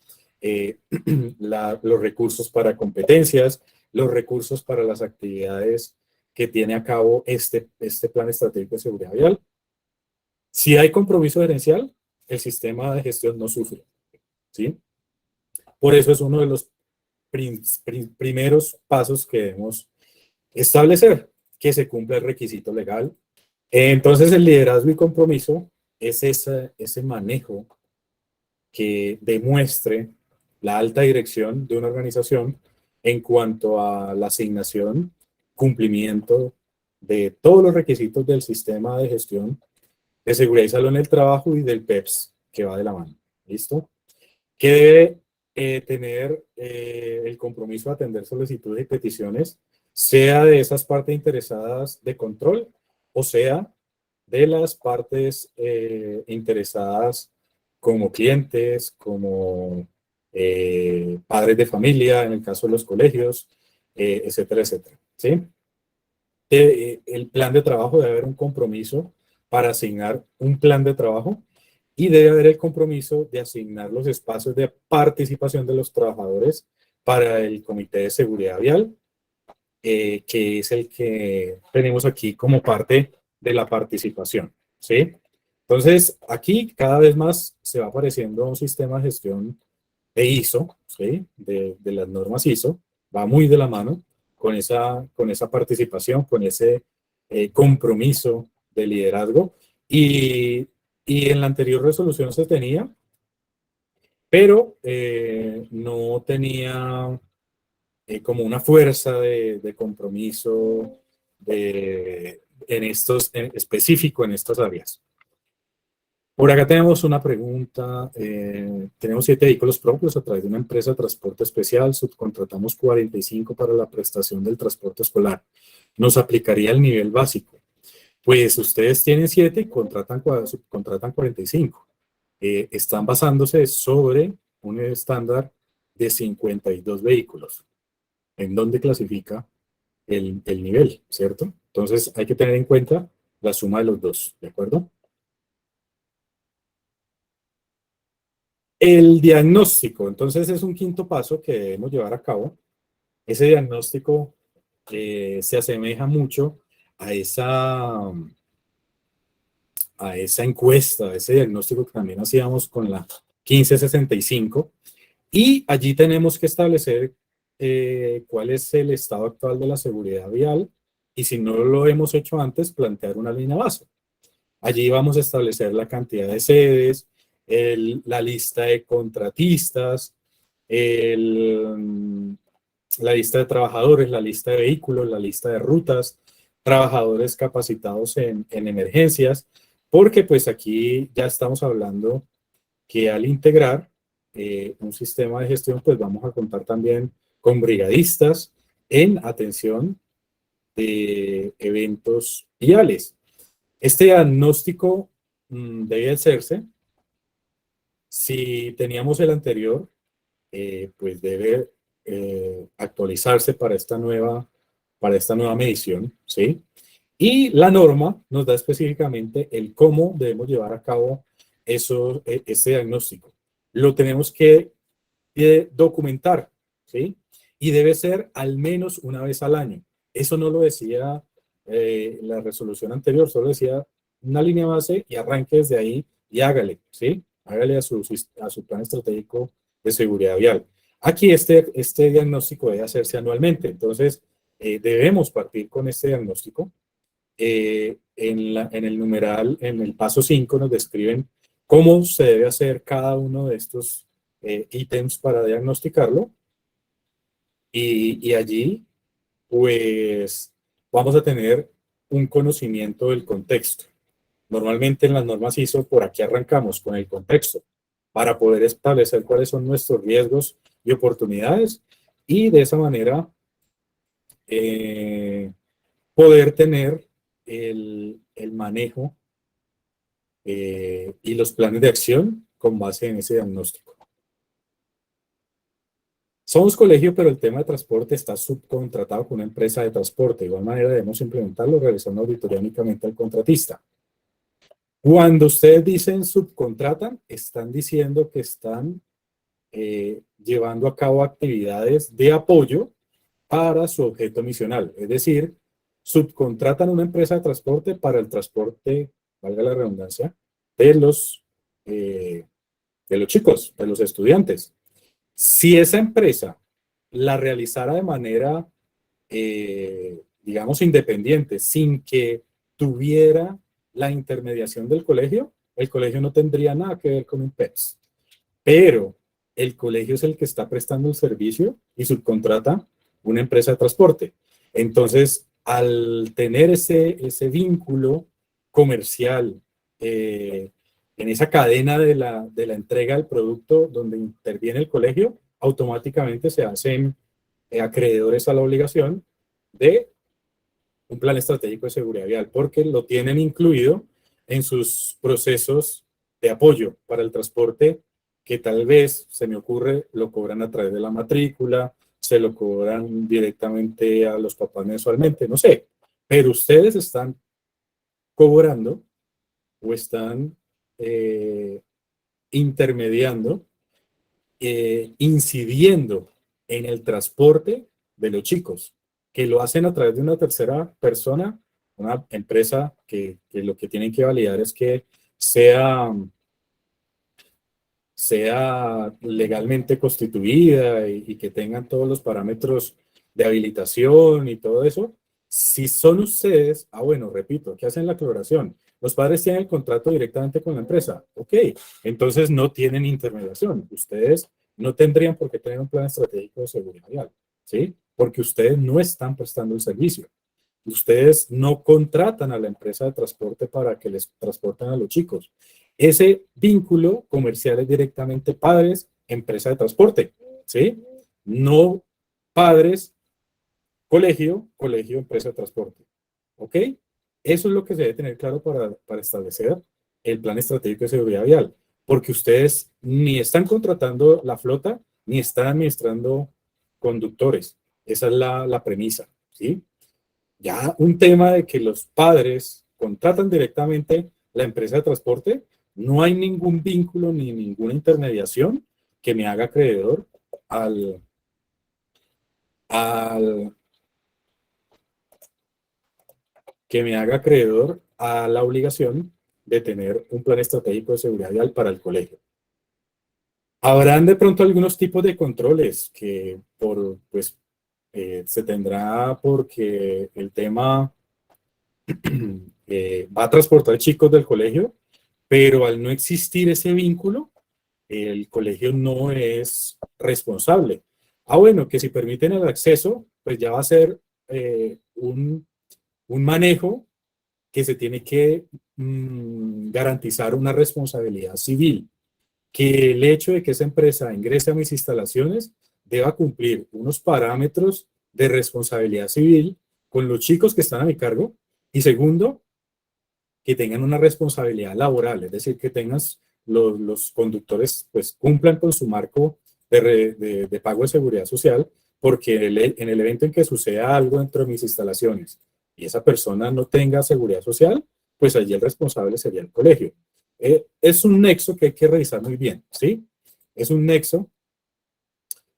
los recursos para competencias, los recursos para las actividades que tiene a cabo este plan estratégico de seguridad vial. Si hay compromiso gerencial, el sistema de gestión no sufre, ¿sí? Por eso es uno de los primeros pasos que debemos establecer, que se cumpla el requisito legal. Entonces, el liderazgo y compromiso es ese manejo que demuestre la alta dirección de una organización en cuanto a la asignación, cumplimiento de todos los requisitos del sistema de gestión de seguridad y salud en el trabajo y del PEPS, que va de la mano. ¿Listo? Que debe tener el compromiso de atender solicitudes y peticiones, sea de esas partes interesadas de control, o sea, de las partes interesadas como clientes, como padres de familia, en el caso de los colegios, etcétera, etcétera. ¿Sí? El plan de trabajo debe haber un compromiso para asignar un plan de trabajo y debe haber el compromiso de asignar los espacios de participación de los trabajadores para el Comité de Seguridad Vial, que es el que tenemos aquí como parte de la participación, ¿sí? Entonces, aquí cada vez más se va apareciendo un sistema de gestión de ISO, ¿sí? De las normas ISO, va muy de la mano con esa participación, con ese compromiso de liderazgo. Y en la anterior resolución se tenía, pero no tenía como una fuerza de compromiso en específico en estas áreas. Por acá tenemos una pregunta. Tenemos 7 vehículos propios a través de una empresa de transporte especial. Subcontratamos 45 para la prestación del transporte escolar. ¿Nos aplicaría el nivel básico? Pues ustedes tienen 7 y subcontratan 45. Están basándose sobre un estándar de 52 vehículos. ¿En dónde clasifica el nivel, cierto? Entonces hay que tener en cuenta la suma de los dos, ¿de acuerdo? El diagnóstico, entonces es un quinto paso que debemos llevar a cabo. Ese diagnóstico se asemeja mucho a esa encuesta, a ese diagnóstico que también hacíamos con la 1565. Y allí tenemos que establecer cuál es el estado actual de la seguridad vial y si no lo hemos hecho antes, plantear una línea base. Allí vamos a establecer la cantidad de sedes, la lista de contratistas, la lista de trabajadores, la lista de vehículos, la lista de rutas, trabajadores capacitados en emergencias, porque pues aquí ya estamos hablando que al integrar un sistema de gestión, pues vamos a contar también con brigadistas en atención de eventos viales. Este diagnóstico debe hacerse. Si teníamos el anterior, pues debe actualizarse para esta nueva medición, ¿sí? Y la norma nos da específicamente el cómo debemos llevar a cabo ese diagnóstico. Lo tenemos que documentar, ¿sí? Y debe ser al menos una vez al año. Eso no lo decía la resolución anterior, solo decía una línea base y arranque desde ahí y hágale, ¿sí? Hágale a su plan estratégico de seguridad vial. Aquí este diagnóstico debe hacerse anualmente, entonces debemos partir con este diagnóstico. En el numeral, en el paso 5 nos describen cómo se debe hacer cada uno de estos ítems para diagnosticarlo y allí pues vamos a tener un conocimiento del contexto. Normalmente en las normas ISO por aquí arrancamos con el contexto para poder establecer cuáles son nuestros riesgos y oportunidades y de esa manera eh, poder tener el manejo y los planes de acción con base en ese diagnóstico. Somos colegio, pero el tema de transporte está subcontratado con una empresa de transporte. De igual manera debemos implementarlo realizando auditoría únicamente al contratista. Cuando ustedes dicen subcontratan, están diciendo que están llevando a cabo actividades de apoyo para su objeto misional. Es decir, subcontratan una empresa de transporte para el transporte, valga la redundancia, de eh, de los chicos, de los estudiantes. Si esa empresa la realizara de manera, digamos, independiente, sin que tuviera la intermediación del colegio, el colegio no tendría nada que ver con un PEPS. Pero el colegio es el que está prestando el servicio y subcontrata una empresa de transporte. Entonces, al tener ese vínculo comercial en esa cadena de la entrega del producto donde interviene el colegio, automáticamente se hacen acreedores a la obligación de un plan estratégico de seguridad vial, porque lo tienen incluido en sus procesos de apoyo para el transporte, que tal vez, se me ocurre, lo cobran a través de la matrícula, se lo cobran directamente a los papás mensualmente, no sé, pero ustedes están cobrando o están eh, intermediando, incidiendo en el transporte de los chicos, que lo hacen a través de una tercera persona, una empresa que lo que tienen que validar es que sea, sea legalmente constituida y que tengan todos los parámetros de habilitación y todo eso. Si son ustedes, bueno, repito, que hacen la aclaración, los padres tienen el contrato directamente con la empresa, ok, entonces no tienen intermediación, ustedes no tendrían por qué tener un plan estratégico de seguridad vial, ¿sí? Porque ustedes no están prestando el servicio. Ustedes no contratan a la empresa de transporte para que les transporten a los chicos. Ese vínculo comercial es directamente padres, empresa de transporte, ¿sí? No padres, colegio, colegio, empresa de transporte, ¿ok? Eso es lo que se debe tener claro para establecer el plan estratégico de seguridad vial, porque ustedes ni están contratando la flota, ni están administrando conductores. Esa es la premisa, ¿sí? Ya un tema de que los padres contratan directamente la empresa de transporte, no hay ningún vínculo ni ninguna intermediación que me haga acreedor al, al que me haga acreedor a la obligación de tener un plan estratégico de seguridad vial para el colegio. Habrán de pronto algunos tipos de controles que se tendrá porque el tema va a transportar chicos del colegio, pero al no existir ese vínculo, el colegio no es responsable. Ah, bueno, que si permiten el acceso, pues ya va a ser un manejo que se tiene que garantizar una responsabilidad civil, que el hecho de que esa empresa ingrese a mis instalaciones deba cumplir unos parámetros de responsabilidad civil con los chicos que están a mi cargo, y segundo, que tengan una responsabilidad laboral, es decir, que tengas los conductores pues cumplan con su marco de pago de seguridad social, porque en el evento en que suceda algo dentro de mis instalaciones y esa persona no tenga seguridad social, pues allí el responsable sería el colegio. Es un nexo que hay que revisar muy bien, ¿sí? Es un nexo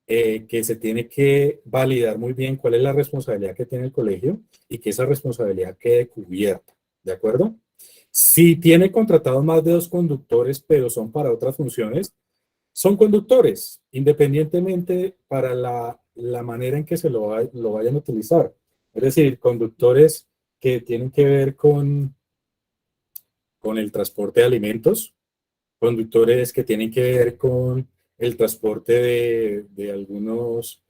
que se tiene que validar muy bien cuál es la responsabilidad que tiene el colegio y que esa responsabilidad quede cubierta, ¿de acuerdo? Si tiene contratados más de 2 conductores, pero son para otras funciones, son conductores, independientemente para la manera en que lo vayan a utilizar. Es decir, conductores que tienen que ver con el transporte de alimentos, conductores que tienen que ver con el transporte de algunos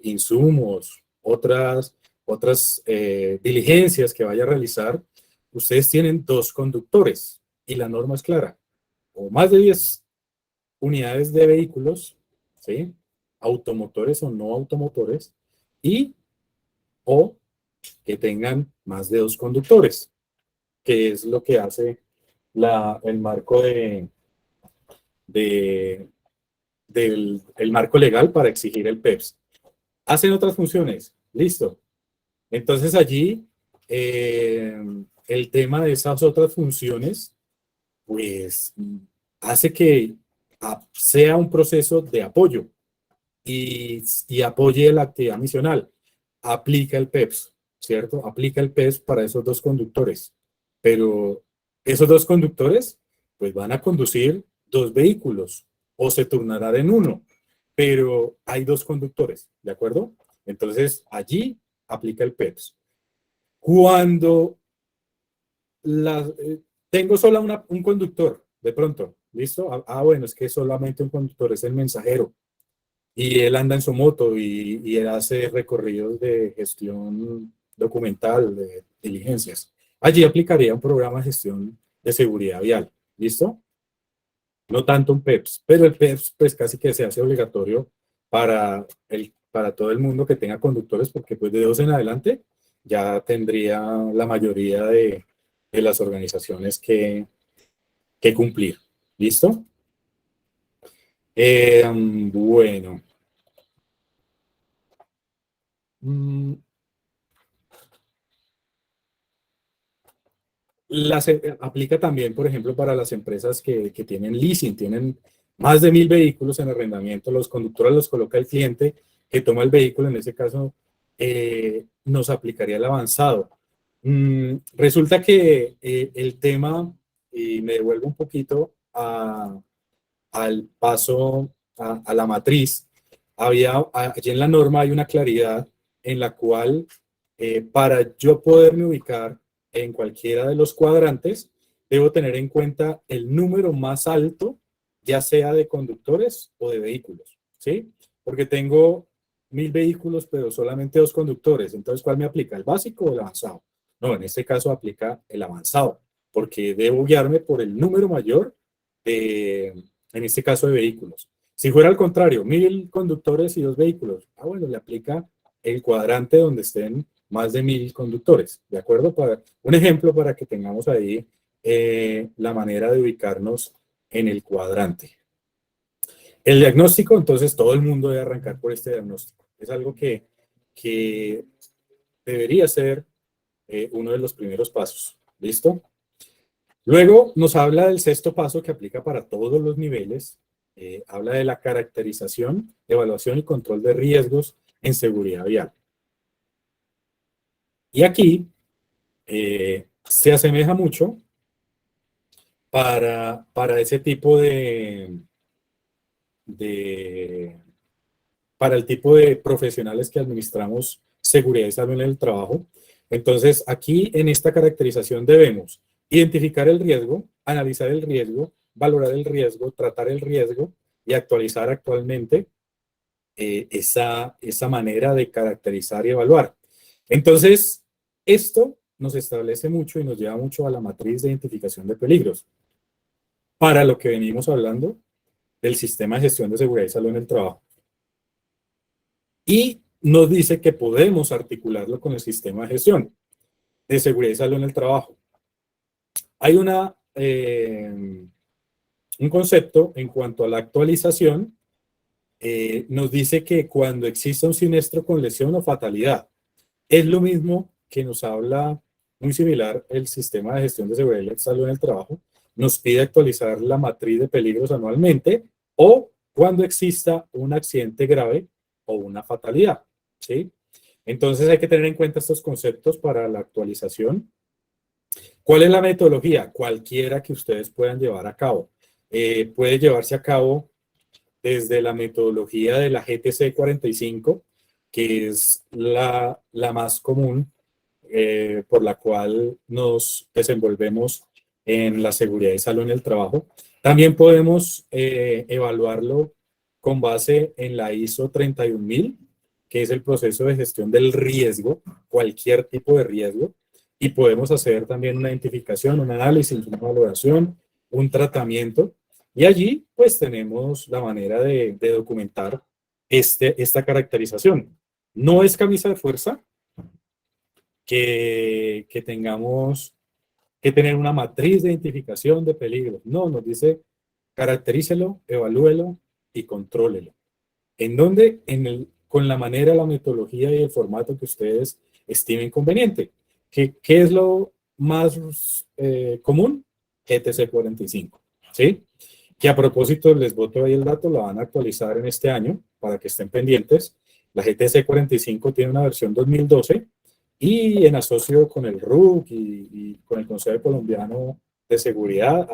insumos, otras diligencias que vaya a realizar. Ustedes tienen 2 conductores y la norma es clara, o más de 10 unidades de vehículos, ¿sí? Automotores o no automotores, y o que tengan más de 2 conductores, que es lo que hace el marco de, el marco legal para exigir el PEPS. Hacen otras funciones, listo. Entonces allí eh, el tema de esas otras funciones, pues hace que sea un proceso de apoyo y apoye la actividad misional. Aplica el PEPS, ¿cierto? Aplica el PEPS para esos 2 conductores. Pero esos 2 conductores, pues van a conducir 2 vehículos o se turnarán en uno, pero hay 2 conductores, ¿de acuerdo? Entonces allí aplica el PEPS. Cuando tengo solo un conductor, de pronto, ¿listo? Bueno, es que solamente un conductor es el mensajero y él anda en su moto y él hace recorridos de gestión documental, de diligencias. Allí aplicaría un programa de gestión de seguridad vial, ¿listo? No tanto un PEPS, pero el PEPS pues casi que se hace obligatorio para todo el mundo que tenga conductores, porque pues de 2 en adelante ya tendría la mayoría de las organizaciones que cumplir. ¿Listo? Bueno. Mm, aplica también, por ejemplo, para las empresas que tienen leasing, tienen más de 1000 vehículos en arrendamiento, los conductores los coloca el cliente que toma el vehículo, en ese caso nos aplicaría el avanzado. Resulta que el tema, y me devuelvo un poquito al paso, a la matriz, allí en la norma hay una claridad en la cual para yo poderme ubicar en cualquiera de los cuadrantes, debo tener en cuenta el número más alto, ya sea de conductores o de vehículos, ¿sí? Porque tengo 1000 vehículos, pero solamente 2 conductores. Entonces, ¿cuál me aplica? ¿El básico o el avanzado? No, en este caso aplica el avanzado. porque debo guiarme por el número mayor de, en este caso, de vehículos. Si fuera al contrario, 1000 conductores y 2 vehículos, bueno, le aplica el cuadrante donde estén más de 1000 conductores, ¿de acuerdo? Para, un ejemplo para que tengamos ahí la manera de ubicarnos en el cuadrante. El diagnóstico, entonces todo el mundo debe arrancar por este diagnóstico. Es algo que debería ser uno de los primeros pasos. ¿Listo? Luego nos habla del sexto paso que aplica para todos los niveles. Habla de la caracterización, evaluación y control de riesgos en seguridad vial. Y aquí se asemeja mucho para ese tipo para el tipo de profesionales que administramos seguridad y salud en el trabajo. Entonces, aquí en esta caracterización debemos identificar el riesgo, analizar el riesgo, valorar el riesgo, tratar el riesgo y actualizar actualmente esa manera de caracterizar y evaluar. Entonces, esto nos establece mucho y nos lleva mucho a la matriz de identificación de peligros. Para lo que venimos hablando del sistema de gestión de seguridad y salud en el trabajo. Y nos dice que podemos articularlo con el sistema de gestión de seguridad y salud en el trabajo. Hay un concepto en cuanto a la actualización, nos dice que cuando exista un siniestro con lesión o fatalidad, es lo mismo que nos habla muy similar el sistema de gestión de seguridad y salud en el trabajo, nos pide actualizar la matriz de peligros anualmente o cuando exista un accidente grave o una fatalidad, ¿sí? Entonces hay que tener en cuenta estos conceptos para la actualización. ¿Cuál es la metodología? Cualquiera que ustedes puedan llevar a cabo. Puede llevarse a cabo desde la metodología de la GTC 45, que es la más común por la cual nos desenvolvemos en la seguridad y salud en el trabajo. También podemos evaluarlo con base en la ISO 31000, que es el proceso de gestión del riesgo, cualquier tipo de riesgo, y podemos hacer también una identificación, un análisis, una valoración, un tratamiento, y allí pues tenemos la manera de documentar esta caracterización. No es camisa de fuerza que tengamos que tener una matriz de identificación de peligros. No, nos dice caracterícelo, evalúelo y contrólelo. ¿En dónde? Con la manera, la metodología y el formato que ustedes estimen conveniente. ¿Qué es lo más común? GTC 45, ¿sí? Que a propósito les boto ahí el dato, lo van a actualizar en este año para que estén pendientes. La GTC 45 tiene una versión 2012 y en asocio con el RUC y con el Consejo Colombiano de Seguridad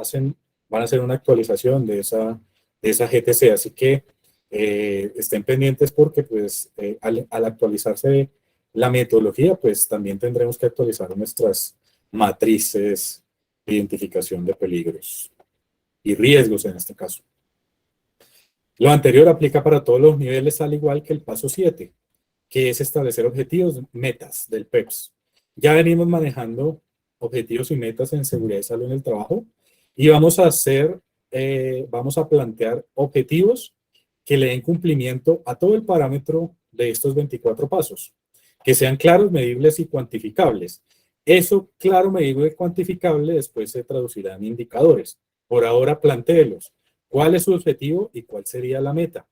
van a hacer una actualización de esa GTC. Así que estén pendientes porque pues al actualizarse la metodología, pues también tendremos que actualizar nuestras matrices de identificación de peligros y riesgos en este caso. Lo anterior aplica para todos los niveles, al igual que el paso 7, que es establecer objetivos, metas del PEPS. Ya venimos manejando objetivos y metas en seguridad y salud en el trabajo y vamos a plantear objetivos que le den cumplimiento a todo el parámetro de estos 24 pasos, que sean claros, medibles y cuantificables. Eso claro, medible y cuantificable después se traducirá en indicadores. Por ahora plantéelos. ¿Cuál es su objetivo y cuál sería la meta?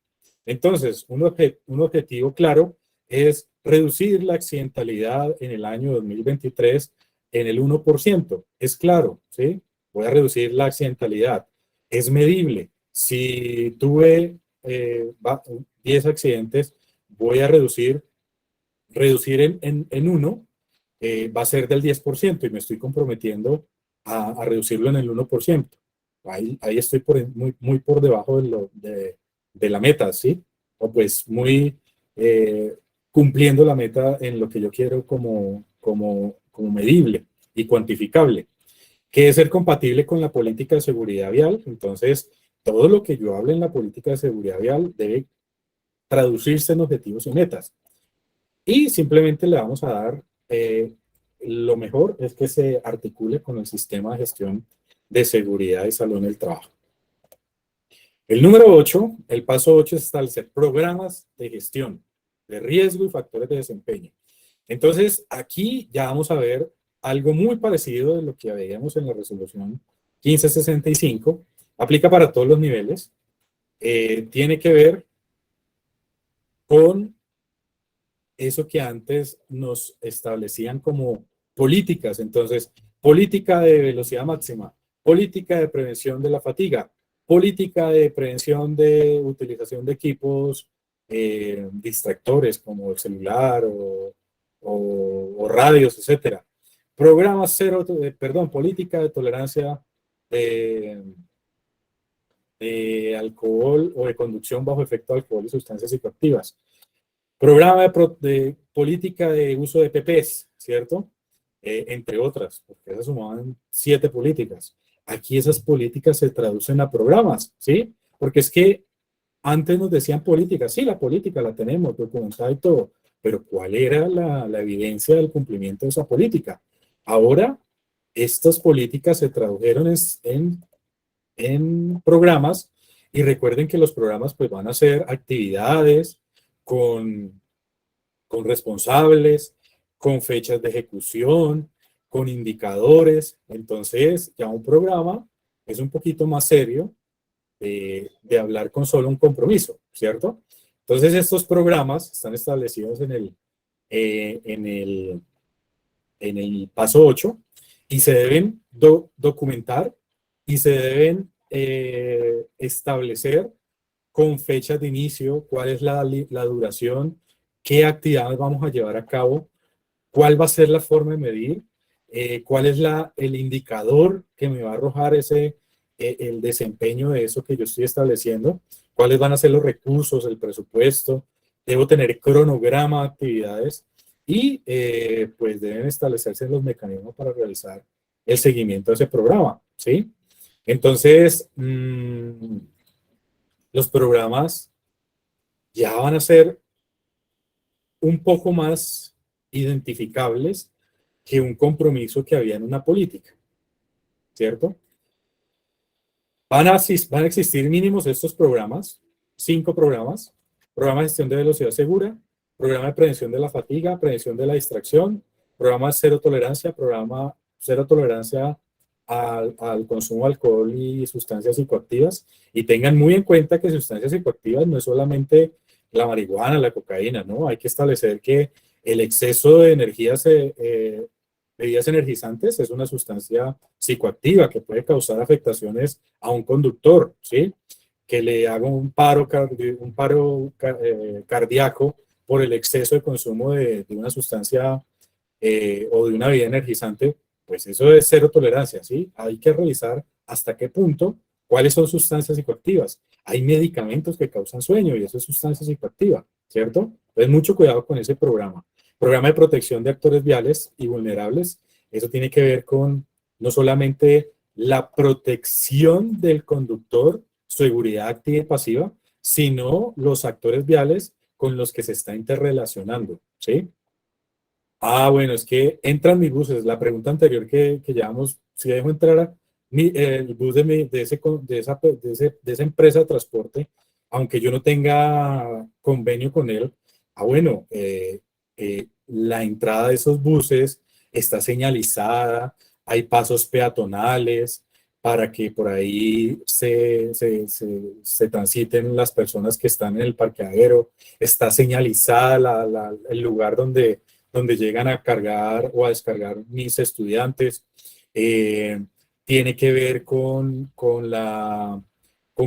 Entonces, un objetivo claro es reducir la accidentalidad en el año 2023 en el 1%. Es claro, ¿sí? Voy a reducir la accidentalidad. Es medible. Si tuve 10 accidentes, voy a reducir en uno, va a ser del 10% y me estoy comprometiendo a reducirlo en el 1%. Ahí estoy muy por debajo de la meta, ¿sí? O pues muy cumpliendo la meta en lo que yo quiero como medible y cuantificable, que es ser compatible con la política de seguridad vial. Entonces, todo lo que yo hable en la política de seguridad vial debe traducirse en objetivos y metas. Y simplemente le vamos a dar lo mejor es que se articule con el sistema de gestión de seguridad y salud en el trabajo. El número 8, el paso 8 es establecer programas de gestión de riesgo y factores de desempeño. Entonces, aquí ya vamos a ver algo muy parecido de lo que veíamos en la resolución 1565. Aplica para todos los niveles. Tiene que ver con eso que antes nos establecían como políticas. Entonces, política de velocidad máxima, política de prevención de la fatiga, política de prevención de utilización de equipos distractores como el celular o radios, etcétera. Programa cero, perdón, política de tolerancia de, de alcohol o de conducción bajo efecto de alcohol y sustancias psicoactivas. Programa de política de uso de PPs, ¿cierto? Entre otras, porque esas sumaban 7 políticas. Aquí esas políticas se traducen a programas, ¿sí? Porque es que antes nos decían políticas, sí, la política la tenemos documentada y todo, pero ¿cuál era la evidencia del cumplimiento de esa política? Ahora, estas políticas se tradujeron en programas y recuerden que los programas pues van a ser actividades con responsables, con fechas de ejecución, con indicadores. Entonces, ya un programa es un poquito más serio de hablar con solo un compromiso, ¿cierto? Entonces, estos programas están establecidos eh, en el, en el paso 8 y se deben documentar y se deben establecer con fechas de inicio, cuál es la duración, qué actividades vamos a llevar a cabo, cuál va a ser la forma de medir, cuál es el indicador que me va a arrojar el desempeño de eso que yo estoy estableciendo, cuáles van a ser los recursos, el presupuesto, debo tener cronograma de actividades y pues deben establecerse los mecanismos para realizar el seguimiento de ese programa, ¿sí? Entonces, los programas ya van a ser un poco más identificables que un compromiso que había en una política, ¿cierto? Van a existir mínimos estos programas, 5 programas: programa de gestión de velocidad segura, programa de prevención de la fatiga, prevención de la distracción, programa cero tolerancia, programa cero tolerancia al consumo de alcohol y sustancias psicoactivas. Y tengan muy en cuenta que sustancias psicoactivas no es solamente la marihuana, la cocaína, ¿no? Hay que establecer que el exceso de bebidas energizantes es una sustancia psicoactiva que puede causar afectaciones a un conductor, ¿sí? Que le haga un paro cardíaco por el exceso de consumo de una sustancia o de una bebida energizante, pues eso es cero tolerancia, ¿sí? Hay que revisar hasta qué punto, cuáles son sustancias psicoactivas. Hay medicamentos que causan sueño y eso es sustancia psicoactiva, ¿cierto? Entonces, mucho cuidado con ese programa. Programa de protección de actores viales y vulnerables. Eso tiene que ver con no solamente la protección del conductor, seguridad activa y pasiva, sino los actores viales con los que se está interrelacionando, ¿sí? Ah, bueno, es que entran mis buses. La pregunta anterior que llevamos, si dejo entrar el bus de esa empresa de transporte, aunque yo no tenga convenio con él, bueno, la entrada de esos buses está señalizada, hay pasos peatonales para que por ahí se transiten las personas que están en el parqueadero, está señalizada el lugar donde llegan a cargar o a descargar mis estudiantes. Eh, Tiene que ver con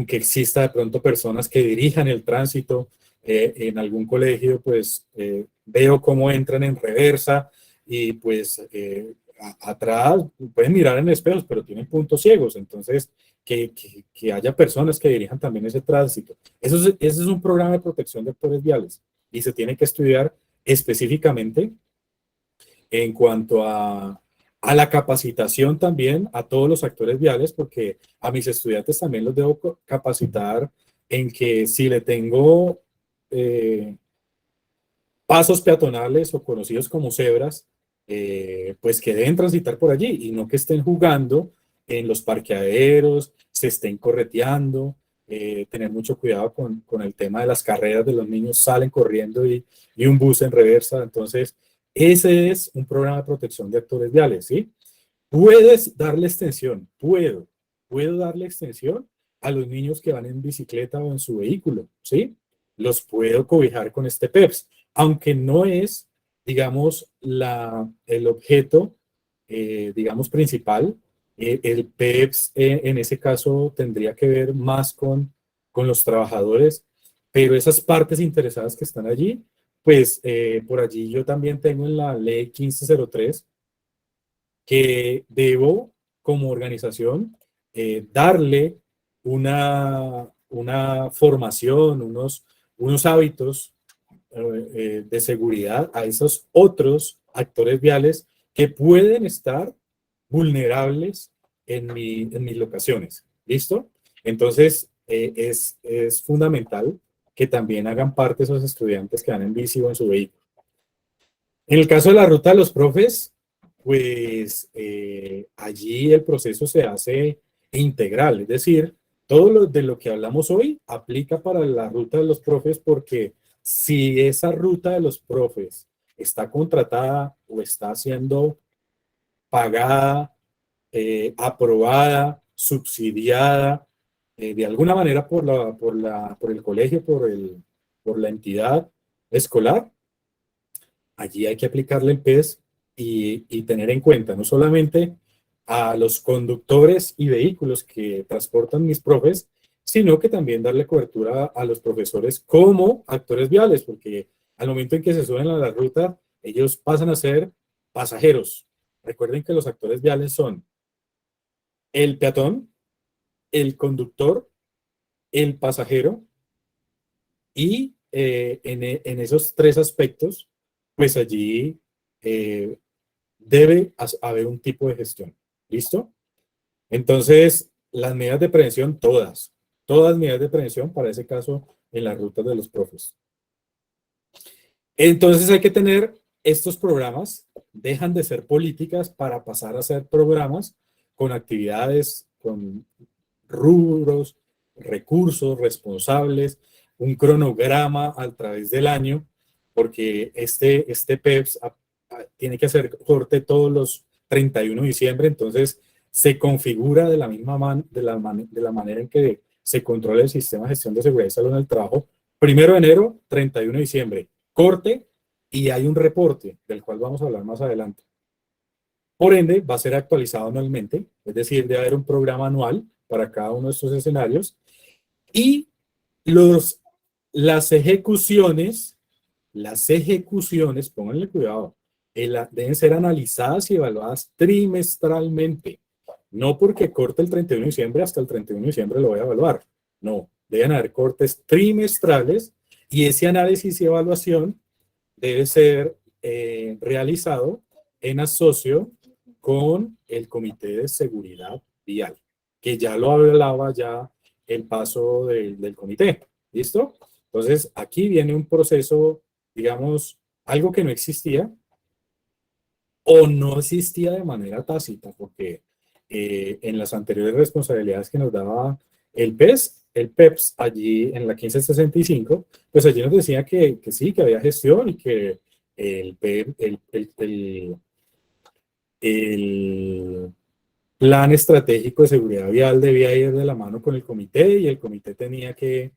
que exista de pronto personas que dirijan el tránsito. En algún colegio, pues veo cómo entran en reversa y pues atrás pueden mirar en espejos, pero tienen puntos ciegos. Entonces, que haya personas que dirijan también ese tránsito. Ese es un programa de protección de actores viales y se tiene que estudiar específicamente en cuanto a la capacitación también a todos los actores viales, porque a mis estudiantes también los debo capacitar en que si le tengo pasos peatonales o conocidos como cebras, pues que deben transitar por allí y no que estén jugando en los parqueaderos, se estén correteando, tener mucho cuidado con el tema de las carreras de los niños, salen corriendo y un bus en reversa. Entonces, ese es un programa de protección de actores viales, ¿sí? Puedes darle extensión, puedo darle extensión a los niños que van en bicicleta o en su vehículo, ¿sí? Los puedo cobijar con este PEPS, aunque no es, digamos, el objeto, digamos, principal. El PEPS en ese caso tendría que ver más con los trabajadores, pero esas partes interesadas que están allí, pues por allí yo también tengo en la ley 1503 que debo, como organización, darle una formación, unos hábitos de seguridad a esos otros actores viales que pueden estar vulnerables en mis locaciones. ¿Listo? Entonces, es fundamental que también hagan parte esos estudiantes que van en bici o en su vehículo. En el caso de la ruta de los profes, pues allí el proceso se hace integral, es decir, todo de lo que hablamos hoy aplica para la ruta de los profes porque si esa ruta de los profes está contratada o está siendo pagada, aprobada, subsidiada, de alguna manera por el colegio, por la entidad escolar, allí hay que aplicarle el PES y tener en cuenta no solamente a los conductores y vehículos que transportan mis profes, sino que también darle cobertura a los profesores como actores viales, porque al momento en que se suben a la ruta, ellos pasan a ser pasajeros. Recuerden que los actores viales son el peatón, el conductor, el pasajero y en esos tres aspectos, pues allí eh, debe haber un tipo de gestión. ¿Listo? Entonces, las medidas de prevención, todas medidas de prevención para ese caso en las rutas de los profes. Entonces hay que tener estos programas, dejan de ser políticas para pasar a ser programas con actividades, con rubros, recursos, responsables, un cronograma a través del año, porque este PEPS tiene que hacer corte todos los 31 de diciembre, entonces se configura de la misma de la manera en que se controla el sistema de gestión de seguridad y salud en el trabajo. 1 de enero, 31 de diciembre, corte y hay un reporte del cual vamos a hablar más adelante. Por ende, va a ser actualizado anualmente, es decir, debe haber un programa anual para cada uno de estos escenarios y los, las ejecuciones, pónganle cuidado, deben ser analizadas y evaluadas trimestralmente. No porque corte el 31 de diciembre, hasta el 31 de diciembre lo voy a evaluar. No, deben haber cortes trimestrales y ese análisis y evaluación debe ser realizado en asocio con el Comité de Seguridad Vial, que ya lo hablaba ya el paso del comité. ¿Listo? Entonces, aquí viene un proceso, digamos, algo que no existía o no existía de manera tácita, porque en las anteriores responsabilidades que nos daba el PEPS, allí en la 1565, pues allí nos decía que sí, que había gestión y que el plan estratégico de seguridad vial debía ir de la mano con el comité y el comité tenía que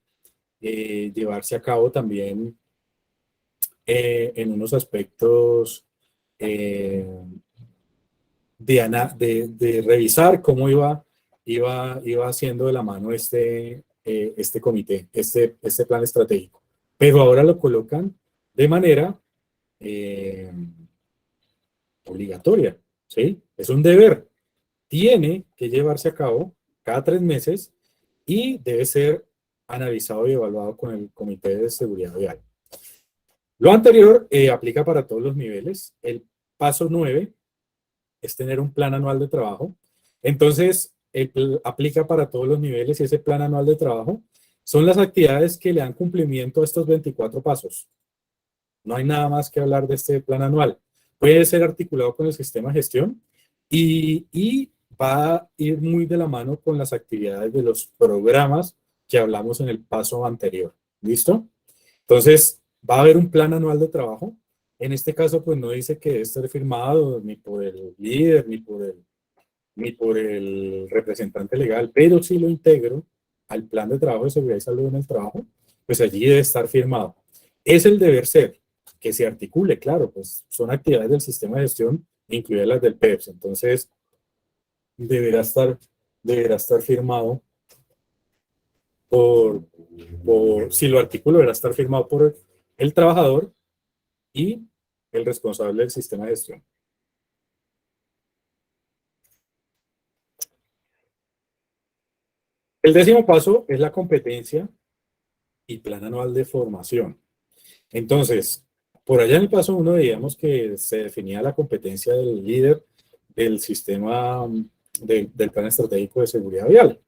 llevarse a cabo también en unos aspectos eh, de revisar cómo iba haciendo de la mano este comité, este plan estratégico. Pero ahora lo colocan de manera obligatoria, ¿sí? Es un deber. Tiene que llevarse a cabo cada 3 meses y debe ser analizado y evaluado con el Comité de Seguridad Vial. Lo anterior aplica para todos los niveles. El paso 9 es tener un plan anual de trabajo. Entonces, aplica para todos los niveles y ese plan anual de trabajo son las actividades que le dan cumplimiento a estos 24 pasos. No hay nada más que hablar de este plan anual. puede ser articulado con el sistema de gestión y va a ir muy de la mano con las actividades de los programas que hablamos en el paso anterior. ¿Listo? Entonces, va a haber un plan anual de trabajo. En este caso, pues no dice que debe estar firmado ni por el líder ni por el representante legal, pero si lo integro al plan de trabajo de seguridad y salud en el trabajo, pues allí debe estar firmado. Es el deber ser, que se articule, claro, pues son actividades del sistema de gestión, incluidas las del PEPS, entonces deberá estar firmado por, si lo articulo, deberá estar firmado por el trabajador y el responsable del sistema de gestión. El 10º paso es la competencia y plan anual de formación. Entonces, por allá en el paso 1 veíamos que se definía la competencia del líder del sistema del plan estratégico de seguridad vial.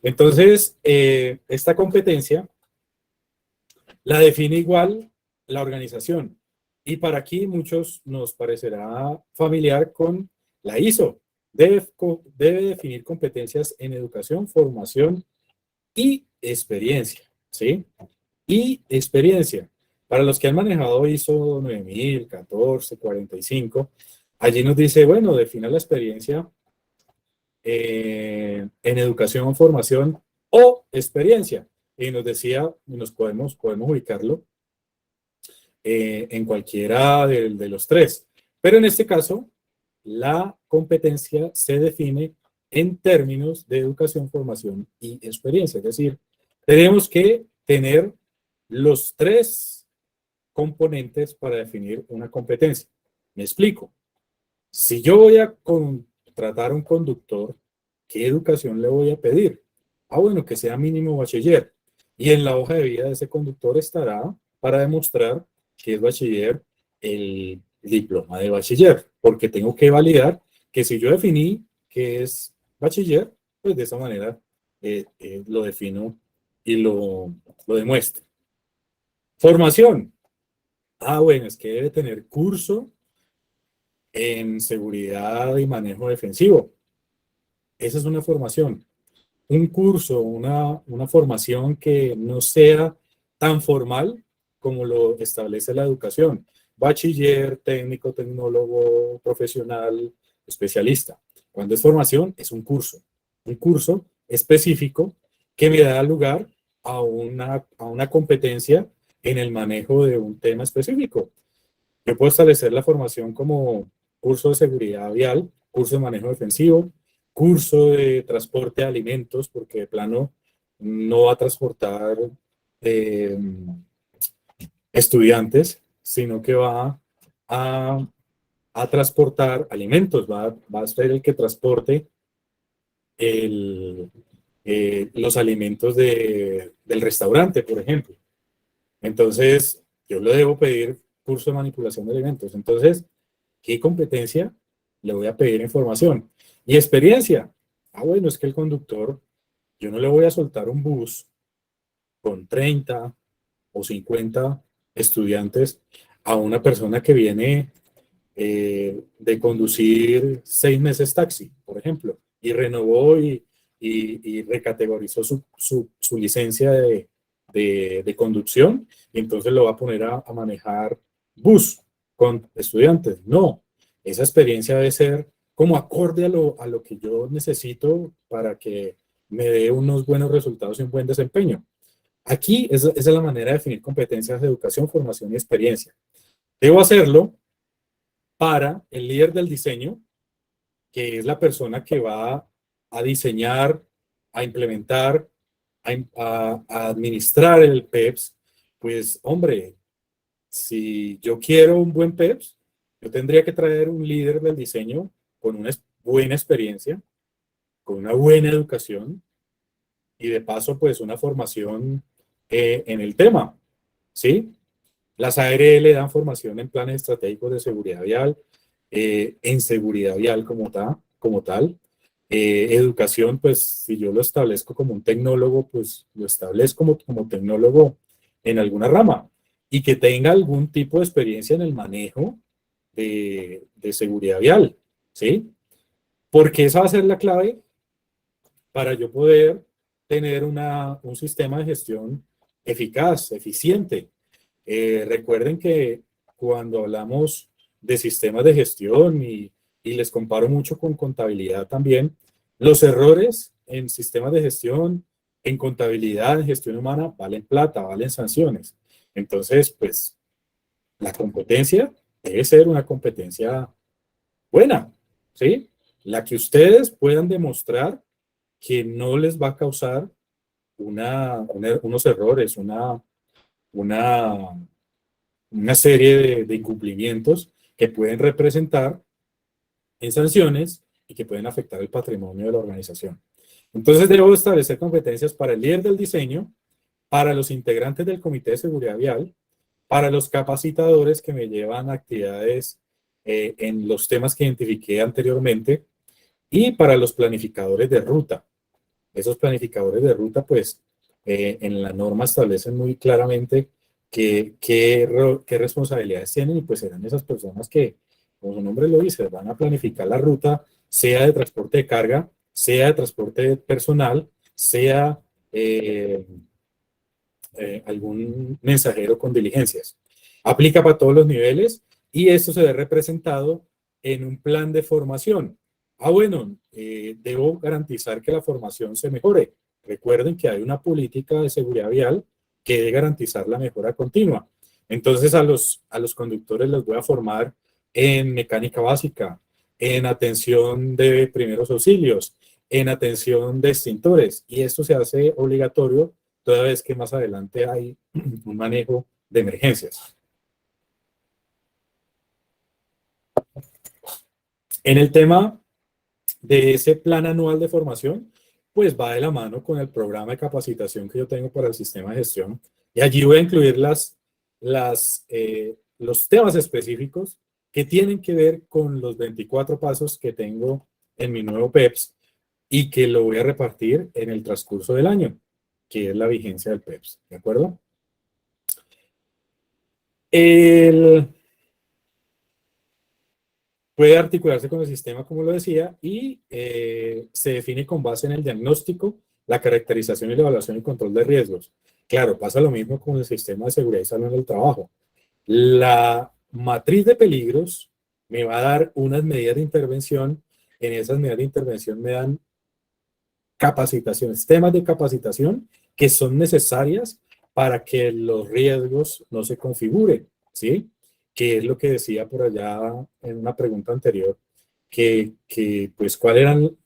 Entonces, esta competencia la define igual la organización. Y para aquí muchos nos parecerá familiar con la ISO. Debe definir competencias en educación, formación y experiencia. ¿Sí? Y experiencia. Para los que han manejado ISO 9000, 14, 45, allí nos dice, bueno, defina la experiencia en educación, formación o experiencia. Y nos decía, nos podemos ubicarlo en cualquiera de los tres. Pero en este caso, la competencia se define en términos de educación, formación y experiencia. Es decir, tenemos que tener los tres componentes para definir una competencia. Me explico. Si yo voy a contratar a un conductor, ¿qué educación le voy a pedir? Ah, bueno, que sea mínimo bachiller. Y en la hoja de vida de ese conductor estará para demostrar que es bachiller el diploma de bachiller, porque tengo que validar que si yo definí que es bachiller, pues de esa manera lo defino y lo demuestro. Formación. Ah, bueno, es que debe tener curso en seguridad y manejo defensivo. Esa es una formación. Un curso, una formación que no sea tan formal como lo establece la educación. Bachiller, técnico, tecnólogo, profesional, especialista. Cuando es formación, es un curso específico que me da lugar a una competencia en el manejo de un tema específico. Yo puedo establecer la formación como curso de seguridad vial, curso de manejo defensivo, curso de transporte de alimentos, porque de plano no va a transportar eh, estudiantes, sino que va a, a transportar alimentos, va a ser el que transporte los alimentos del restaurante, por ejemplo. Entonces, yo le debo pedir curso de manipulación de alimentos. Entonces, ¿qué competencia le voy a pedir información? Y experiencia. Ah, bueno, es que el conductor, yo no le voy a soltar un bus con 30 o 50 estudiantes a una persona que viene de conducir 6 meses taxi, por ejemplo, y renovó y recategorizó su licencia de conducción, y entonces lo va a poner a manejar bus con estudiantes. No, esa experiencia debe ser como acorde a lo que yo necesito para que me dé unos buenos resultados y un buen desempeño. Aquí esa es la manera de definir competencias de educación, formación y experiencia. Debo hacerlo para el líder del diseño, que es la persona que va a diseñar, a implementar, a administrar el PEPS. Pues hombre, si yo quiero un buen PEPS, yo tendría que traer un líder del diseño con una buena experiencia, con una buena educación y de paso pues una formación en el tema, ¿sí? Las ARL dan formación en planes estratégicos de seguridad vial, en seguridad vial como tal. Educación, pues si yo lo establezco como un tecnólogo, pues lo establezco como tecnólogo en alguna rama y que tenga algún tipo de experiencia en el manejo de seguridad vial, ¿sí? Porque esa va a ser la clave para yo poder tener un sistema de gestión eficaz, eficiente. Recuerden que cuando hablamos de sistemas de gestión y les comparo mucho con contabilidad también, los errores en sistemas de gestión, en contabilidad, en gestión humana, valen plata, valen sanciones. Entonces, pues, la competencia debe ser una competencia buena, ¿sí? La que ustedes puedan demostrar que no les va a causar unos errores, una, una serie de incumplimientos que pueden representar en sanciones y que pueden afectar el patrimonio de la organización. Entonces debo establecer competencias para el líder del diseño, para los integrantes del Comité de Seguridad Vial, para los capacitadores que me llevan actividades en los temas que identifiqué anteriormente y para los planificadores de ruta. Esos planificadores de ruta, pues, en la norma establecen muy claramente qué responsabilidades tienen y pues serán esas personas que, como su nombre lo dice, van a planificar la ruta, sea de transporte de carga, sea de transporte personal, sea algún mensajero con diligencias. Aplica para todos los niveles y esto se ve representado en un plan de formación. Bueno, debo garantizar que la formación se mejore. Recuerden que hay una política de seguridad vial que debe garantizar la mejora continua. Entonces a los conductores los voy a formar en mecánica básica, en atención de primeros auxilios, en atención de extintores y esto se hace obligatorio toda vez que más adelante hay un manejo de emergencias. En el tema de ese plan anual de formación, pues va de la mano con el programa de capacitación que yo tengo para el sistema de gestión. Y allí voy a incluir los temas específicos que tienen que ver con los 24 pasos que tengo en mi nuevo PEPS y que lo voy a repartir en el transcurso del año, que es la vigencia del PEPS. ¿De acuerdo? El, Puede articularse con el sistema, como lo decía, y se define con base en el diagnóstico, la caracterización y la evaluación y control de riesgos. Claro, pasa lo mismo con el sistema de seguridad y salud en el trabajo. La matriz de peligros me va a dar unas medidas de intervención. En esas medidas de intervención me dan capacitaciones, temas de capacitación que son necesarias para que los riesgos no se configuren, ¿sí? Que es lo que decía por allá en una pregunta anterior, pues, ¿cuál eran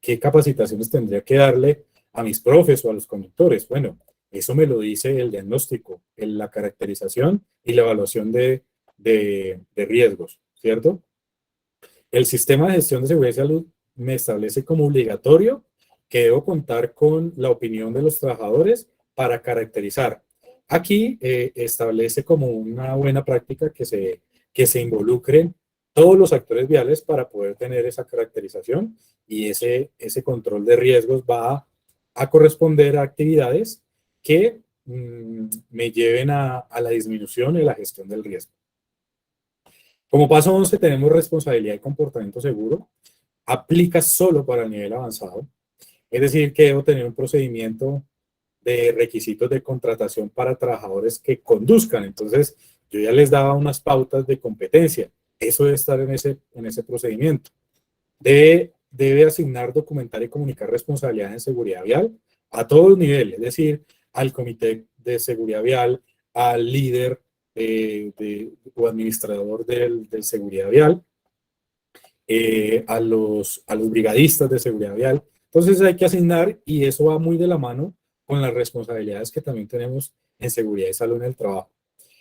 qué capacitaciones tendría que darle a mis profes o a los conductores? Bueno, eso me lo dice el diagnóstico, la caracterización y la evaluación de riesgos, ¿cierto? El sistema de gestión de seguridad y salud me establece como obligatorio que debo contar con la opinión de los trabajadores para caracterizar. Aquí establece como una buena práctica que se involucren todos los actores viales para poder tener esa caracterización y ese control de riesgos va a corresponder a actividades que me lleven a la disminución y la gestión del riesgo. Como paso 11 tenemos responsabilidad y comportamiento seguro. Aplica solo para el nivel avanzado. Es decir, que debo tener un procedimiento de requisitos de contratación para trabajadores que conduzcan. Entonces, yo ya les daba unas pautas de competencia. Eso debe estar en ese procedimiento. Debe asignar, documentar y comunicar responsabilidades en seguridad vial a todos los niveles, es decir, al comité de seguridad vial, al líder o administrador del seguridad vial, a los brigadistas de seguridad vial. Entonces hay que asignar y eso va muy de la mano con las responsabilidades que también tenemos en seguridad y salud en el trabajo.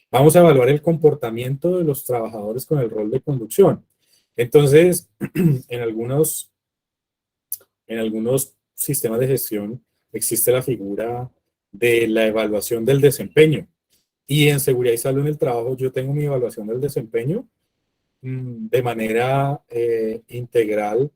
Vamos a evaluar el comportamiento de los trabajadores con el rol de conducción. Entonces, en algunos sistemas de gestión existe la figura de la evaluación del desempeño. Y en seguridad y salud en el trabajo yo tengo mi evaluación del desempeño de manera integral